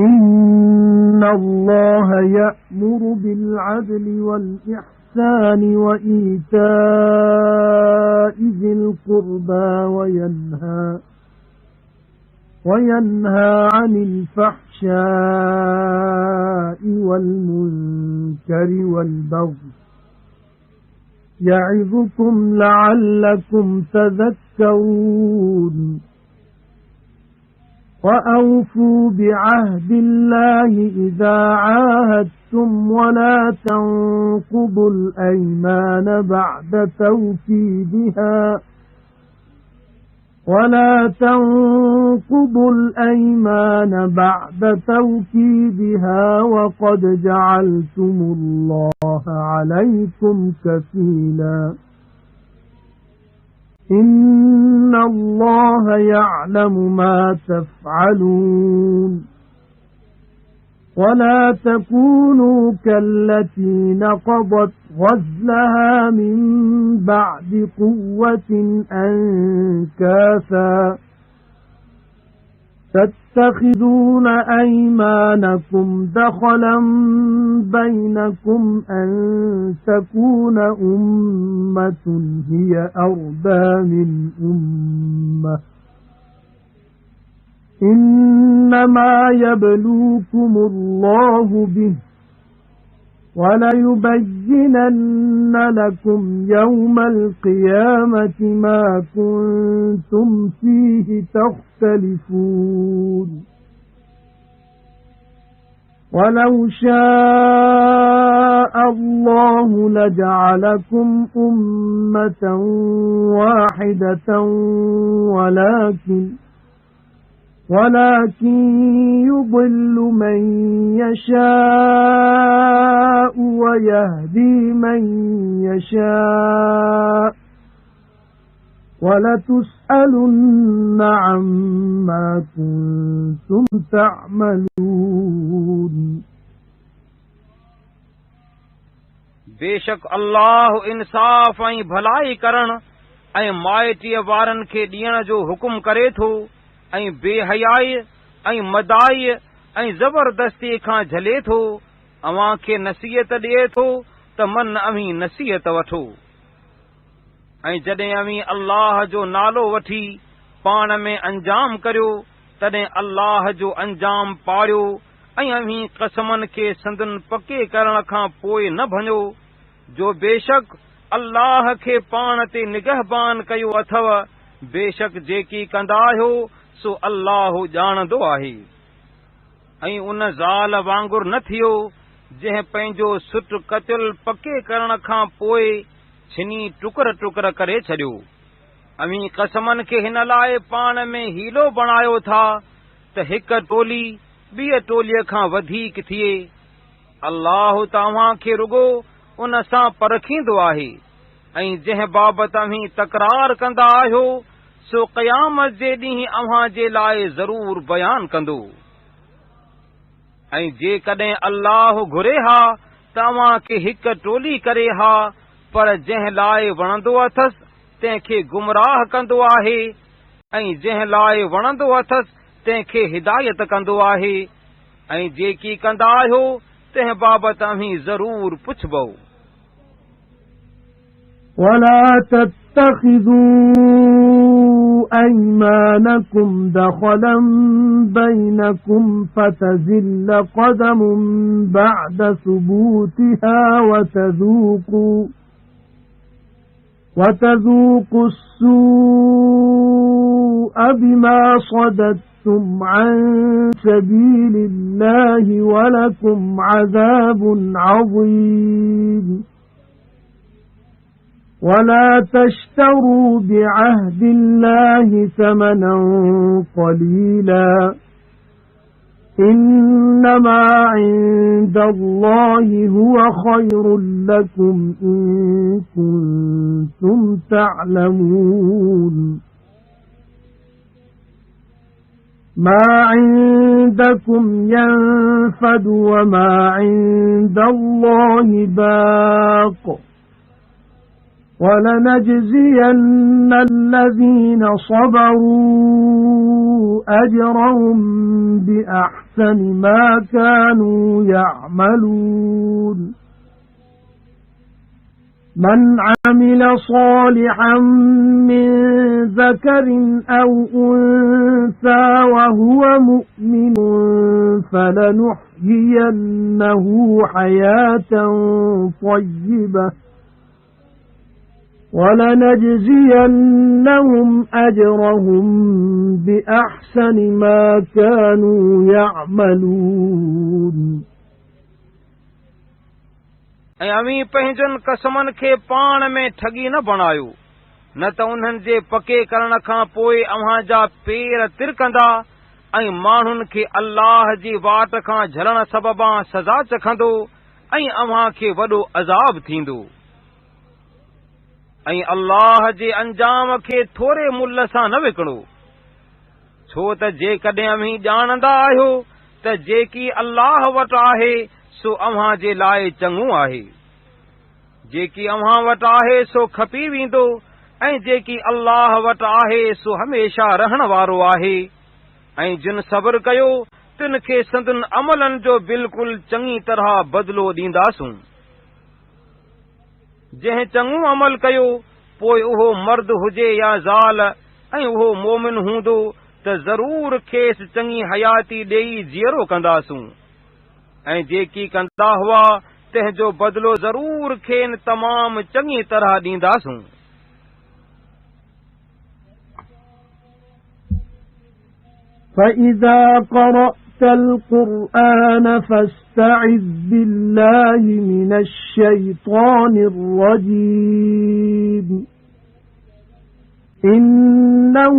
إِنَّ اللَّهَ يَأْمُرُ بِالْعَدْلِ وَالْإِحْسَانِ وَإِيتَاءِ ذِي الْقُرْبَى وَيَنْهَى عَنِ الْفَحْشَاءِ وَالْمُنكَرِ وَالْبَغْيِ يَعِظُكُمْ لَعَلَّكُمْ تَذَكَّرُونَ وَأَوْفُوا بِعَهْدِ اللَّهِ إِذَا عَاهَدتُّمْ وَلَا تَنقُضُوا الْأَيْمَانَ بَعْدَ تَوْكِيدِهَا وَقَدْ جَعَلْتُمُ اللَّهَ عَلَيْكُمْ كَفِيلًا إِنَّ اللَّهَ يَعْلَمُ مَا تَفْعَلُونَ وَلَا تَكُونُوا كَالَّتِي نَقَضَتْ غَزْلَهَا مِنْ بَعْدِ قُوَّةٍ أَنْكَاثًا تَتَّخِذُونَ أَيْمَانَكُمْ دَخَلًا بَيْنَكُمْ أَنْ تَكُونَ أُمَّةٌ هِيَ أَرْبَى مِنْ أُمَّةٍ إنما يبلوكم الله به وَلَيُبَيِّنَنَّ لَكُمْ يَوْمَ الْقِيَامَةِ مَا كُنتُمْ فِيهِ تَخْتَلِفُونَ وَلَوْ شَاءَ اللَّهُ لَجَعَلَكُمْ أُمَّةً وَاحِدَةً ولكن يضل من يشاء ويهدي من يشاء وَلَتُسْأَلُنَّ عَمَّا كُنتُمْ تَعْمَلُونَ बेशक अल्लाह इंसाफ़ ऐं भलाई करण ऐं माइटीअ वारनि खे ॾियण जो हुकुम करे थो ऐं बेहयाई ऐं मदाई ऐं ज़बरदस्ती खां झले थो। अव्हां खे नसीहत ॾिए थो त मन अव्हीं नसीहत वठो। ऐं जॾहिं अव्हीं अल्लाह जो नालो वठी पाण में अंजाम करियो तॾहिं अल्लाह जो अंजाम पाड़ियो ऐं अव्हीं क़समनि खे संदन पके करण खां पोइ न भञो जो बेशक अल्लाह खे पाण ते निगहबान कयो अथव। बेशक जेकी कंदा आहियो सो अल्लाह ॼाणंदो आहे। ऐं उन ज़ाल वांगुरु न थियो जंहिं पंहिंजो सुट कतल पके करण खां पोइ छिनी टुकर टुकर करे छॾियो। अव्हीं क़समनि खे हिन लाइ पाण में हीलो बणायो था त हिक टोली ॿिए टोलीअ खां वधीक थिए। अल्लाह तव्हां खे रुगो उन सां परखींदो आहे। ऐं जंहिं बाबति अव्हीं तकरार कंदा आहियो सो क़यामत जे ॾींहुं अव्हां जे लाइ ज़रूर बयान कंदो। ऐं जेकॾहिं अल्लाह घुरे हा त अव्हां खे हिक टोली करे हा, पर जंहिं लाइ वणंदो अथसि तंहिंखे गुमराह कंदो आहे ऐं जंहिं लाइ वणंदो अथसि तंहिंखे हिदायत कंदो आहे। ऐं जेकी कंदा आहियो तंहिं बाबति अव्हीं ज़रूर पुछबो। ولا تتخذوا أيمانكم دخلا بينكم فتزل قدم بعد ثبوتها وتذوقوا السوء بما صددتم عن سبيل الله ولكم عذاب عظيم ولا تشتروا بعهد الله ثمنا قليلا إنما عند الله هو خير لكم إن كنتم تعلمون ما عندكم ينفد وما عند الله باق وَلَنَجْزِيَنَّ الَّذِينَ صَبَرُوا أَجْرَهُمْ بِأَحْسَنِ مَا كَانُوا يَعْمَلُونَ مَنْ عَمِلَ صَالِحًا مِنْ ذَكَرٍ أَوْ أُنْثَى وَهُوَ مُؤْمِنٌ فَلَنُحْيِيَنَّهُ حَيَاةً طَيِّبَةً وَلَنَجْزِيَنَّهُمْ أَجْرَهُمْ بِأَحْسَنِ مَا كَانُوا يَعْمَلُونَ ऐं अव्हीं पंहिंजनि कसमनि खे पाण में ठगी न बणायो, न त उन्हनि जे पके करण खां पोइ अव्हां जा पेर तिरकंदा ऐं माण्हुनि खे अल्लाह जी वाट खां झलण सबबां सज़ा चखंदो ऐं अव्हां खे वॾो अज़ाब थींदो। ऐं अल्लाह जे अंजाम खे थोरे मुल्ह सां न विकिणो, छो त जेकॾहिं अव्हीं ॼाणंदा आहियो त जेकी अल्लाह वटि आहे सो अव्हां जे लाइ चङो आहे। जेकी अव्हां वटि आहे सो खपी वेंदो ऐं जेकी अल्लाह वटि आहे सो हमेशा रहण वारो आहे। ऐं जिन सब्र कयो तिन खे संदन अमलनि जो बिल्कुलु चङी तरह बदिलो ॾींदासूं। जंहिं चङो अमल कयो पोइ उहो मर्द हुजे या ज़ाल ऐं उहो मोमिन हूंदो त त ज़रूर खेसि चङी हयाती ॾेई जीअरो कंदासूं ऐं जेकी कंदा हुआ तंहिंजो बदिलो ज़रूर खेनि तमामु चङी तरह ॾींदासूं। فإذا قرأت القرآن فاستعذ بالله من الشيطان الرجيم إنه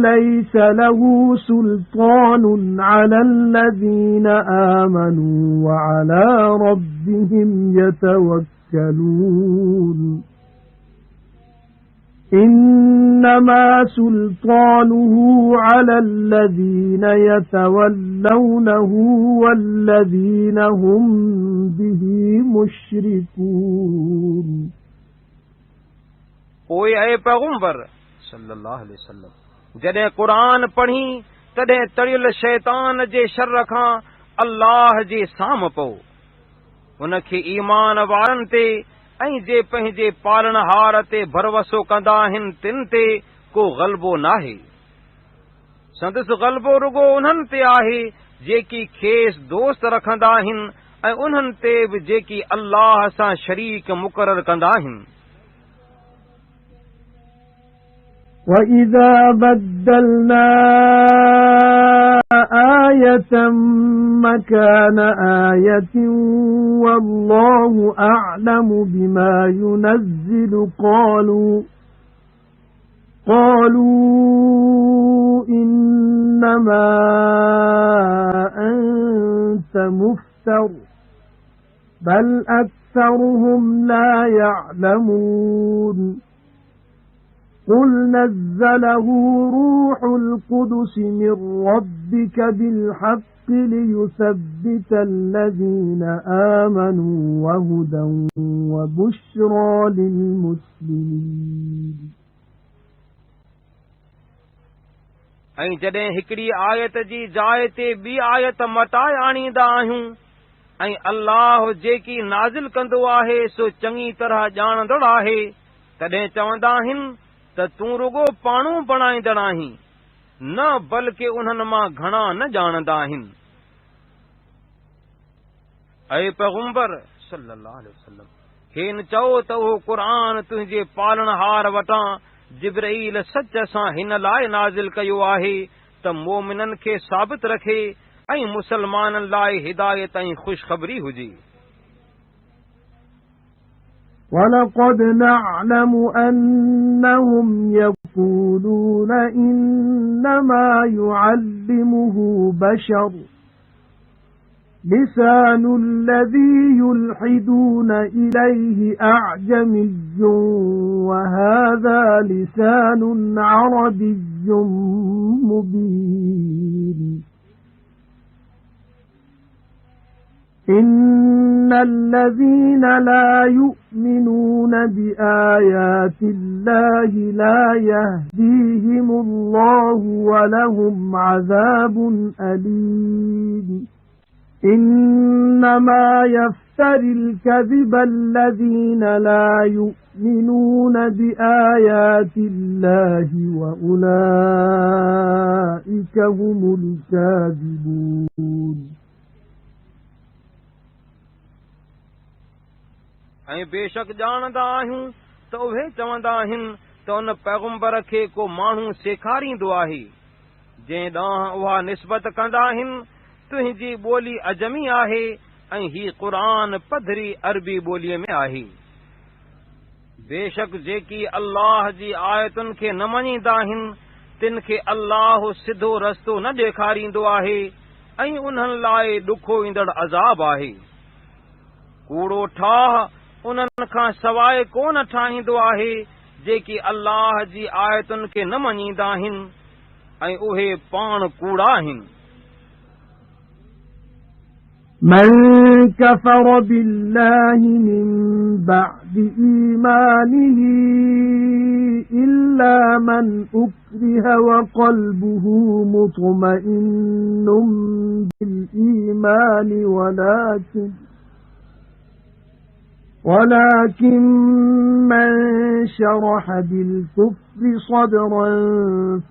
ليس له سلطان على الذين آمنوا وعلى ربهم يتوكلون إنما سلطانه على الذين يتولونه والذين هم به مشركون पोइ ऐं पैगंबर सल्लल्लाहु अलैहि वसल्लम जॾहिं क़ुरान पढ़ी तॾहिं तड़ियल शैतान जे शर खां अल्लाह जे साम पओ। उनखे ईमान वारनि ते ऐं जे पंहिंजे पालनहार ते भरवसो कंदा आहिनि तिन ते को ग़लबो नाहे। संदसि ग़लबो रुगो उन्हनि ते आहे जेकी खेसि दोस्त रखंदा आहिनि ऐं उन्हनि ते बि जेकी अल्लाह सां शरीक मुक़ररु कंदा आहिनि। وَإِذَا بَدَّلْنَا آيَةً مَكَانَ آيَةٍ وَاللَّهُ أَعْلَمُ بِمَا يُنَزِّلُ قَالُوا إِنَّمَا أَنْتَ مُفْتَرٍ بَلْ أَكْثَرُهُمْ لَا يَعْلَمُونَ قُلْ نَزَّلَهُ رُوحُ الْقُدُسِ مِنْ رَبِّكَ بِالْحَقِّ لِيُثَبِّتَ الَّذِينَ آمَنُوا وَهُدًى وَبُشْرَى لِلْمُسْلِمِينَ ऐं जॾहिं हिकिड़ी आयत जी जाइ ते ॿी आयत मटाए आणींदा आहियूं ऐं अल्लाह जेकी नाज़िल कंदो आहे सो चङी तरह ॼाणंदड़ आहे तॾहिं चवंदा आहिनि त तूं रुगो पाणू बणाईंदड़ आहीं न बल्कि उन्हनि मां घणा न ॼाणंदा आहिनि। ऐं पैगंबर सल्लल्लाहु अलैहि वसल्लम खेनि चओ त उहो क़ुरान तुंहिंजे पालनहार वटां जिब्राईल सच सां हिन लाइ नाज़िल कयो आहे त मोमिननि खे साबित रखे ऐं मुसलमाननि लाइ हिदायत ऐं ख़ुशख़बरी हुजे। وَلَقَدْ نَعْلَمُ أَنَّهُمْ يَقُولُونَ إِنَّمَا يُعَلِّمُهُ بَشَرٌ لِسَانُ الَّذِي يُلْحِدُونَ إِلَيْهِ أَعْجَمِيٌّ وَهَذَا لِسَانٌ عَرَبِيٌّ مُبِينٌ إِنَّ الَّذِينَ لَا يُؤْمِنُونَ بِآيَاتِ اللَّهِ لَا يَهْدِيهِمُ اللَّهُ وَلَهُمْ عَذَابٌ أَلِيمٌ إِنَّمَا يَفْتَرِي الْكَذِبَ الَّذِينَ لَا يُؤْمِنُونَ بِآيَاتِ اللَّهِ وَأُولَئِكَ هُمُ الْكَاذِبُونَ ऐं बेशक ॼाणंदा आहियूं त उहे चवंदा आहिनि त उन पैगंबर खे को माण्हू सेखारींदो आहे जंहिं ॾांहुं उहा निस्बत कंदा आहिनि तुंहिंजी ॿोली अजमी आहे ऐं ही क़ुरान पधरी अरबी ॿोलीअ में आहे। बेशक जेकी अल्लाह जी आयतुनि खे न मञींदा आहिनि तिन खे अल्लाह सिधो रस्तो न ॾेखारींदो आहे ऐं उन्हनि लाइ ॾुखो ईंदड़ अज़ाब आहे। कूड़ो ठाह उन्हनि खां सवाइ कोन ठाहींदो आहे जेकी अल्लाह जी आयतुनि खे न मञींदा आहिनि ऐं उहे पाण कूड़ा आहिनि। من كفر بالله من بعد إيمانه إلا من أكره وقلبه مطمئن بالإيمان ولكن من شرح بالكفر صدرا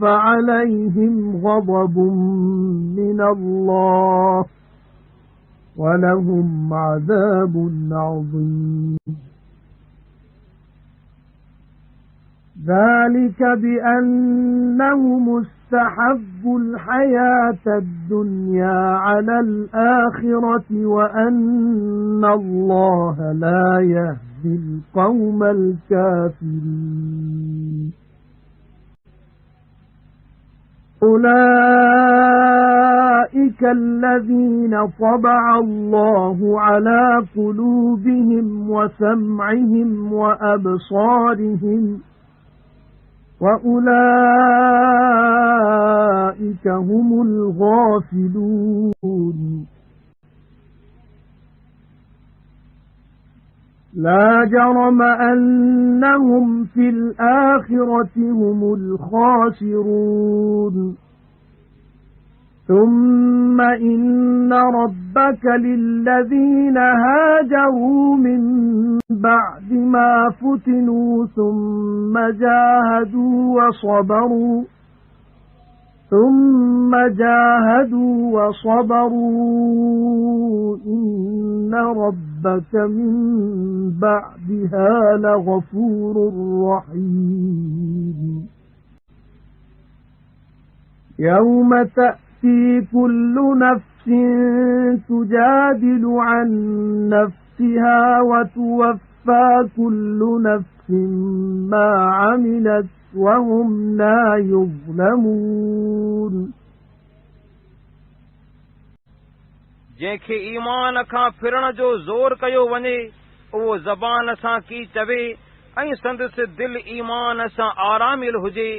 فعليهم غضب من الله ولهم عذاب عظيم ذلك بأنهم استحبوا الحياة الدنيا على الآخرة وأن الله لا يهدي القوم الكافرين أولئك الذين طبع الله على قلوبهم وسمعهم وأبصارهم وَأُولَئِكَ هُمُ الْغَافِلُونَ لَا جَرَمَ أَنَّهُمْ فِي الْآخِرَةِ هُمُ الْخَاسِرُونَ ثُمَّ إِنَّ رَبَّكَ لِلَّذِينَ هَاجَرُوا مِن بَعْدِ مَا فُتِنُوا ثُمَّ جَاهَدُوا وَصَبَرُوا إِنَّ رَبَّكَ مِن بَعْدِهَا لَغَفُورٌ رَّحِيمٌ يَوْمَ تَأْتِي كُلُّ نَفْسٍ تُجَادِلُ عَن نَّفْسِهَا وَتُوَفَّى كُلُّ نَفْسٍ مَّا عَمِلَتْ وَهُمْ لَا يُظْلَمُونَ जंहिंखे ईमान खां फिरण जो ज़ोर कयो वञे उहो ज़बान सां की चवे ऐं संदसि दिल ईमान सां आरामियल हुजे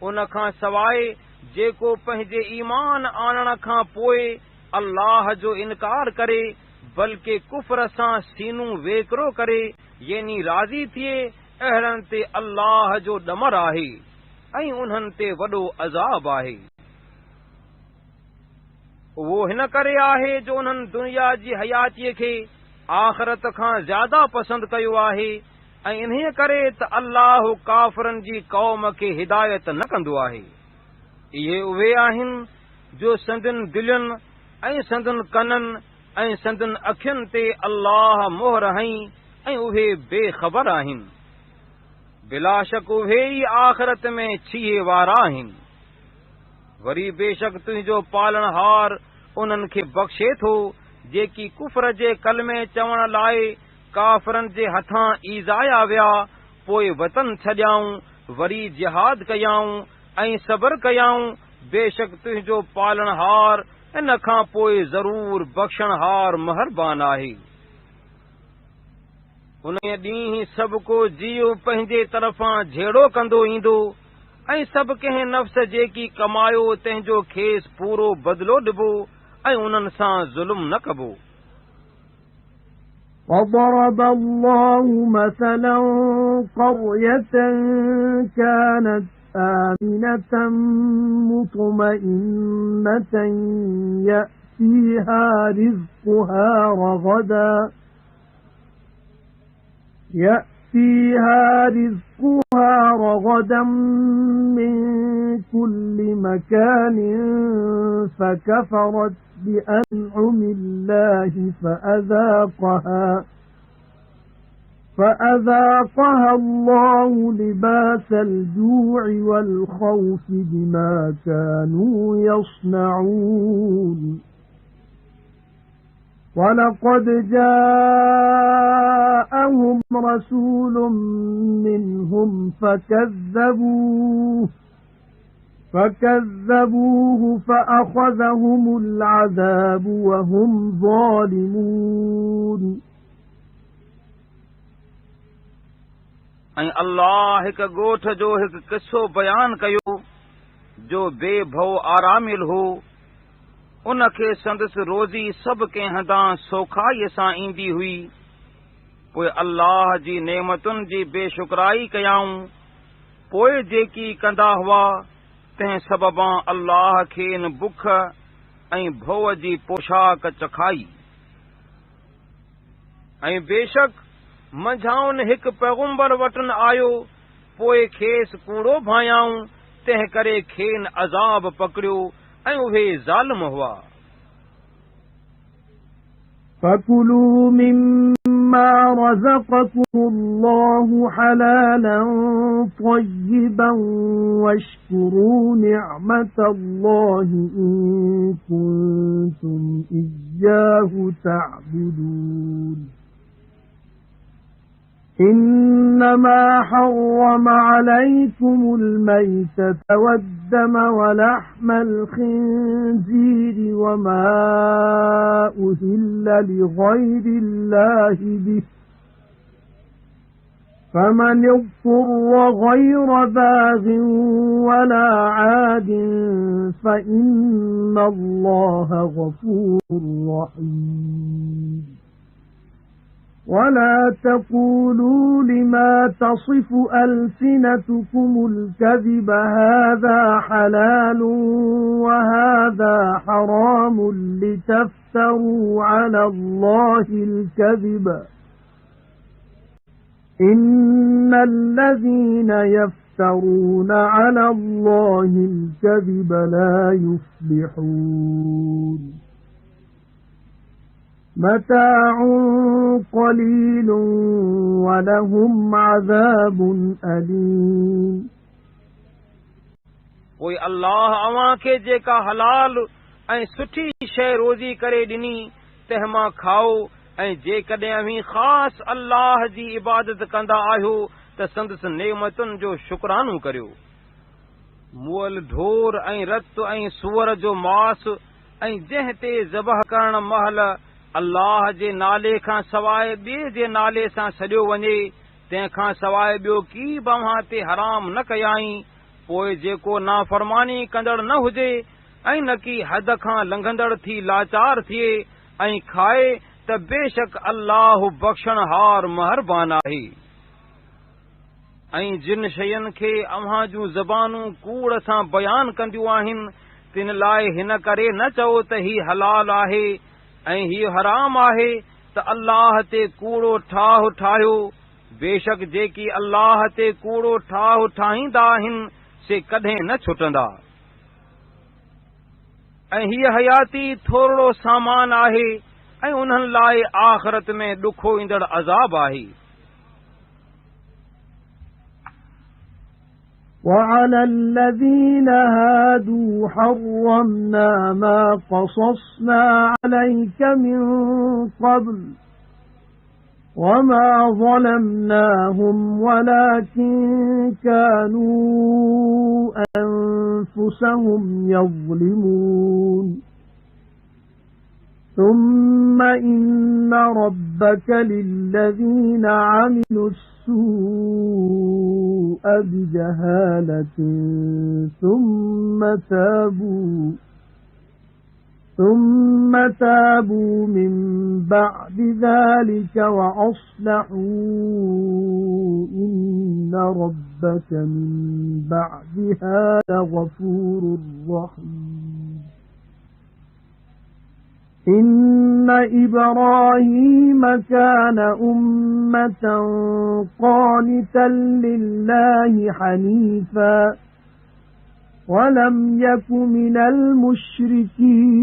उन खां सवाइ जेको पंहिंजे ईमान आणण खां पोइ अल्लाह जो इनकार करे बल्कि कुफ्र सां सीनूं वेकरो करे यानी राज़ी थिए अहिड़नि ते अल्लाह जो ॾमर आहे ऐं उन्हनि ते वॾो अज़ाब आहे उहो हिन करे आहे जो उन्हनि दुनिया जी हयातीअ खे आख़िरत खां ज़्यादा पसंदि कयो आहे ऐं इन्हीअ करे त अल्लाह काफ़िरनि जी क़ौम खे हिदायत न कंदो आहे इहे उहे आहिनि जो संदनि दिलनि ऐं संदनि कननि ऐं संदनि अखियुनि ते अल्लाह मोहर हईं ऐं उहे बेख़बर आहिनि बिलाशक उहे ई आख़िरत में छीहे वारा आहिनि वरी बेशक तुंहिंजो पालनहार उन्हनि खे बख़्शे थो जेकी कुफ्र जे कलमे चवण लाइ काफ़िरनि जे हथां ईज़ाया विया पोइ वतन छॾियाऊं वरी जिहाद कयाऊं ऐं सब्र कयाऊं बेशक तुंहिंजो पालनहार इन खां पोइ ज़रूर बख़्शणहार महरबान आहे उन ॾींहुं सभु को जीव पंहिंजे तरफ़ां झेड़ो कंदो ईंदो ऐं सभु कंहिं नफ़्स जेकी कमायो तंहिंजो खेसि पूरो बदिलो ॾिबो ऐं उन्हनि सां ज़ुल्म न कबो وَضَرَبَ اللَّهُ مَثَلًا قَرْيَةً كَانَتْ آمِنَةً مُطْمَئِنَّةً يَأْتِيهَا رِزْقُهَا رَغَدًا مِّن كُلِّ مَكَانٍ فَكَفَرَتْ بِأَنْعُمِ اللَّهِ فَأَذَاقَهَا اللَّهُ لِبَاسَ الْجُوعِ وَالْخَوْفِ بِمَا كَانُوا يَصْنَعُونَ وَلَقَدْ جَاءَهُمْ رَسُولٌ مِّنْهُمْ فَكَذَّبُوهُ فَأَخَذَهُمُ الْعَذَابُ وَهُمْ ظَالِمُونَ ऐं अल्लाह हिकु ॻोठ जो हिकु किस्सो बयान कयो जो बेभव आरामिल हो उन खे संदसि रोज़ी सभु कंहिं हंधां सोखाईअ सां ईंदी हुई पोइ अल्लाह जी नेमतुनि जी बेशुक्राई कयाऊं पोइ जेकी कंदा हुआ तंहिं सबबां अल्लाह खेनि बुख ऐं भउ जी पोशाक चखाई ऐं बेशक मंझाउनि हिकु पैगुंबर वटि आयो, पोइ खेसि कूड़ो भायाऊं, तंहिं करे खेनि अज़ाब पकड़ियो ऐं उहे ज़ालिम हुआ। فكلوا مما رزقكم الله حلالا طيبا واشكروا نعمة الله إن كنتم إياه تعبدون إنما حرم عليكم الميتة والدم ولحم الخنزير وما أهل لغير الله به فمن اضطر غير باغ ولا عاد فإن الله غفور رحيم ولا تقولوا لما تصف ألسنتكم الكذب هذا حلال وهذا حرام لتفتروا على الله الكذب إن الذين يفترون على الله الكذب لا يفلحون متاع قليل ولهم عذاب أليم पोइ अल्लाह अव्हां खे जेका हलाल ऐं सुठी शइ रोज़ी करे ॾिनी तंहिं मां खाओ, ऐं जेकॾहिं अव्हीं ख़ासि अल्लाह जी इबादत कंदा आहियो त संदसि नेमतुनि जो शुक्रानो करियो। मुअल ढोर ऐं रत ऐं सूअर जो मांस ऐं जंहिं ते ज़बह करण महिल अल्लाह जे नाले खां सवाइ ॿिए जे नाले सां सॼो वञे, तंहिंखां सवाइ ॿियो की बि अव्हां ते हराम न कयाई। पोइ जेको नाफ़रमानी कंदड़ न हुजे ऐं न की हद खां लंघंदड़ थी लाचार थिए ऐं खाए त बेशक अल्लाह बख़्शणहार महरबान आहे। ऐं जिन शयुनि खे अव्हां जूं ज़बानूं कूड़ सां बयान कंदियूं आहिनि तिन लाइ हिन करे न चओ त ही हलाल आहे ऐं हीउ हराम आहे त अल्लाह ते कूड़ो ठाह ठाहियो। बेशक जेकी अल्लाह ते कूड़ो ठाह ठाहींदा आहिनि से कॾहिं न छुटंदा। ऐं हीअ हयाती थोरो सामान आहे ऐं उन्हनि लाइ आख़िरत में ॾुखो ईंदड़ अज़ाब आहे। وعلى الذين هادوا حرمنا ما قصصنا عليك من قبل وما ظلمناهم ولكن كانوا أنفسهم يظلمون ثم إن ربك للذين عملوا السوء بجهالة ثم تابوا من بعد ذلك وأصلحوا إن ربك من بعدها لغفور رحيم إن إبراهيم كان أمة قانتا لله حنيفا ولم يك من المشركين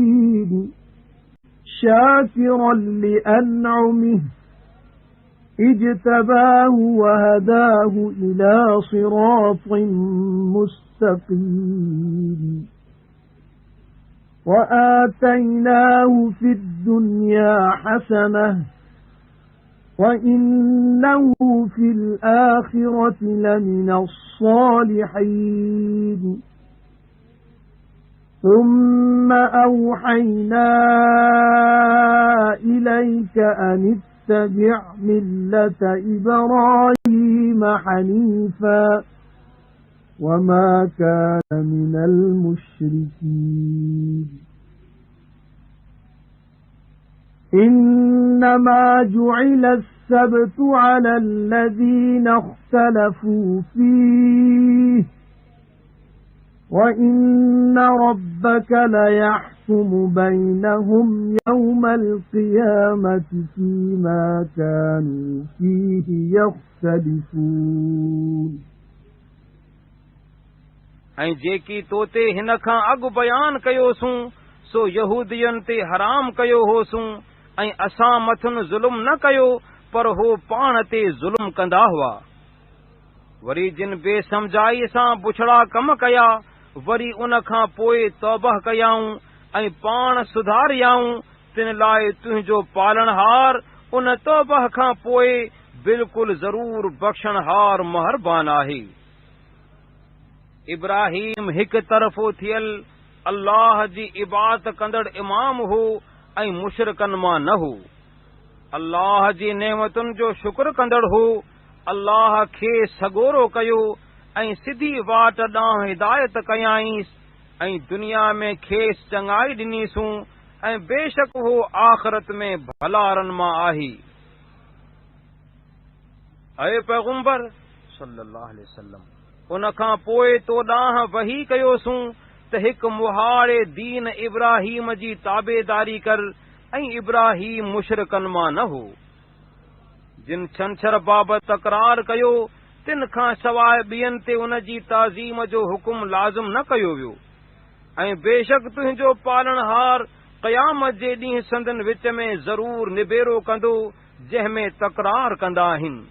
شاكرا لأنعمه اجتباه وهداه إلى صراط مستقيم وآتيناه في الدنيا حسنة وإنه في الآخرة لمن الصالحين ثم أوحينا إليك أن اتبع ملة إبراهيم حنيفا وما كان من المشركين إنما جعل السبت على الذين اختلفوا فيه وإن ربك ليحكم يحكم بينهم يوم القيامة فيما كانوا فيه يختلفون ऐं जेकी तोते हिन खां अॻु बयान कयोसूं सो यहूदियुनि ते हराम कयो होसूं ऐं असां मथुनि ज़ुल्म न कयो पर हो पाण ते ज़ुल्म कंदा हुआ। वरी जिन बेसमझाई सां बुछड़ा कम कया वरी उन खां पोइ तौबह कयाऊं ऐं पाण सुधारियाऊं तिन लाइ तुंहिंजो पालनहार उन तौबह खां पोइ बिल्कुलु ज़रूर बख़्शणहार महरबान आहे। इब्राहीम हिक तरफ़ो थियल अल्लाह जी इबादत कंदड़ इमाम हो ऐं मुशरिकनि मां न हो। अल्लाह जी नेमतुनि जो शुक्र कंदड़ हो। अल्लाह खे सगोरो कयो ऐं सिधी वाट ॾांहुं हिदायत कयाईंसि ऐं दुनिया में खेसि चङाई ॾिनीसूं ऐं बेशक हो आख़िरत में भलारनि मां आहे। ऐ पैगुंबर सल्लल्लाहु अलैहि वसल्लम उन खां पोइ तो ॾांहुं वही कयोसूं त हिकु मुहाड़े दीन इब्राहीम जी ताबेदारी कर ऐं इब्राहीम मुशरिकनि मां न हो। जिन छंछर बाबति तकरार कयो तिन खां सवाइ ॿियनि ते उन जी ताज़ीम जो हुकुम लाज़िम न कयो वियो ऐं बेशक तुंहिंजो पालनहार क़यामत जे ॾींहुं संदन विच में ज़रूर निबेरो कंदो जंहिं में तकरार कंदा आहिनि।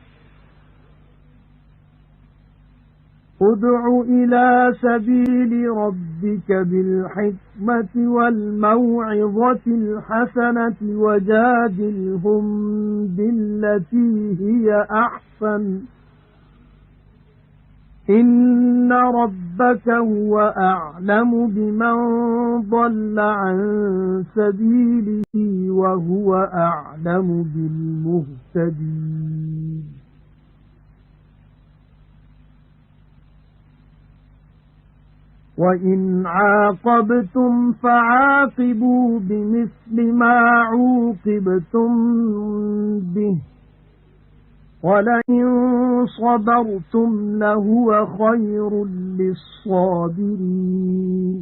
ادع إلى سبيل ربك بالحكمة والموعظة الحسنة وجادلهم بالتي هي أحسن إن ربك هو أعلم بمن ضل عن سبيله وهو أعلم بالمهتدين وَإِنْ عَاقَبْتُمْ فَعَاقِبُوا بِمِثْلِ مَا عُوقِبْتُمْ بِهِ وَلَئِنْ صَبَرْتُمْ لَهُوَ خَيْرٌ لِلصَّابِرِينَ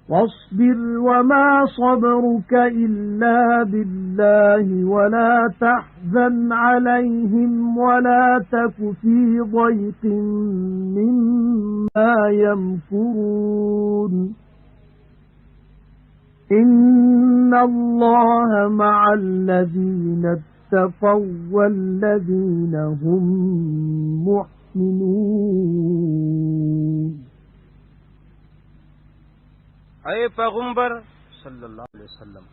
وَاصْبِرْ وَمَا صَبْرُكَ إِلَّا بِاللَّهِ وَلَا تَحْزَنْ عَلَيْهِمْ وَلَا تَكُ فِي ضَيْقٍ مِّمَّا يَمْكُرُونَ إِنَّ اللَّهَ مَعَ الَّذِينَ اتَّقَوْا وَالَّذِينَ هُمْ مُحْسِنُونَ ऐ पैगुंबर सल्लल्लाहु अलैहि वसल्लम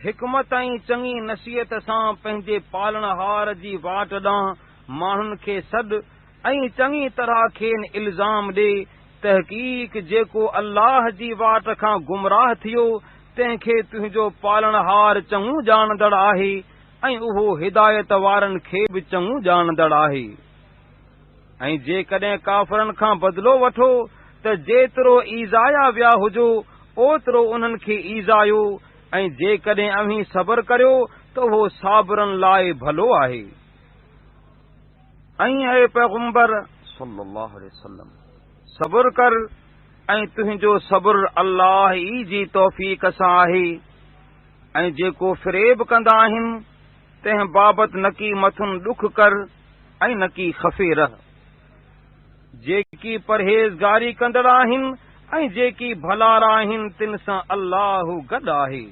हिकमत ऐं चङी नसीहत सां पंहिंजे पालनहार जी वाट ॾांहुं माण्हुनि खे सॾु ऐं चङी तरह खेनि इल्ज़ाम ॾे। तहक़ीक़ जेको अल्लाह जी वाट खां गुमराह थियो तंहिंखे तुंहिंजो पालनहार चङो ॼाणंदड़ आहे ऐं उहो हिदायत वारनि खे बि चङो ॼाणंदड़ आहे। ऐं जेकॾहिं काफ़िरनि खां बदिलो वठो त जेतिरो ईज़ाया विया हुजो ओतिरो उन्हनि खे ईज़ायो ऐं जेकॾहिं अव्हीं सबर करियो त उहो साबिरनि लाइ भलो आहे। ऐं ऐ पैगुंबर सल्लल्लाहु अलैहि वसल्लम सब्र कर ऐं तुंहिंजो सब्र अल्लाह ई जी तौफ़ीक़ सां आहे। ऐं जेको फ़रेब कंदा आहिनि तंहिं बाबति न की मथुनि ॾुख कर ऐं न की ख़फ़े रह। जेकी परहेज़गारी कंदड़ आहिनि ऐं जेकी भलार आहिनि तिन सां अल्लाह गॾु आहे।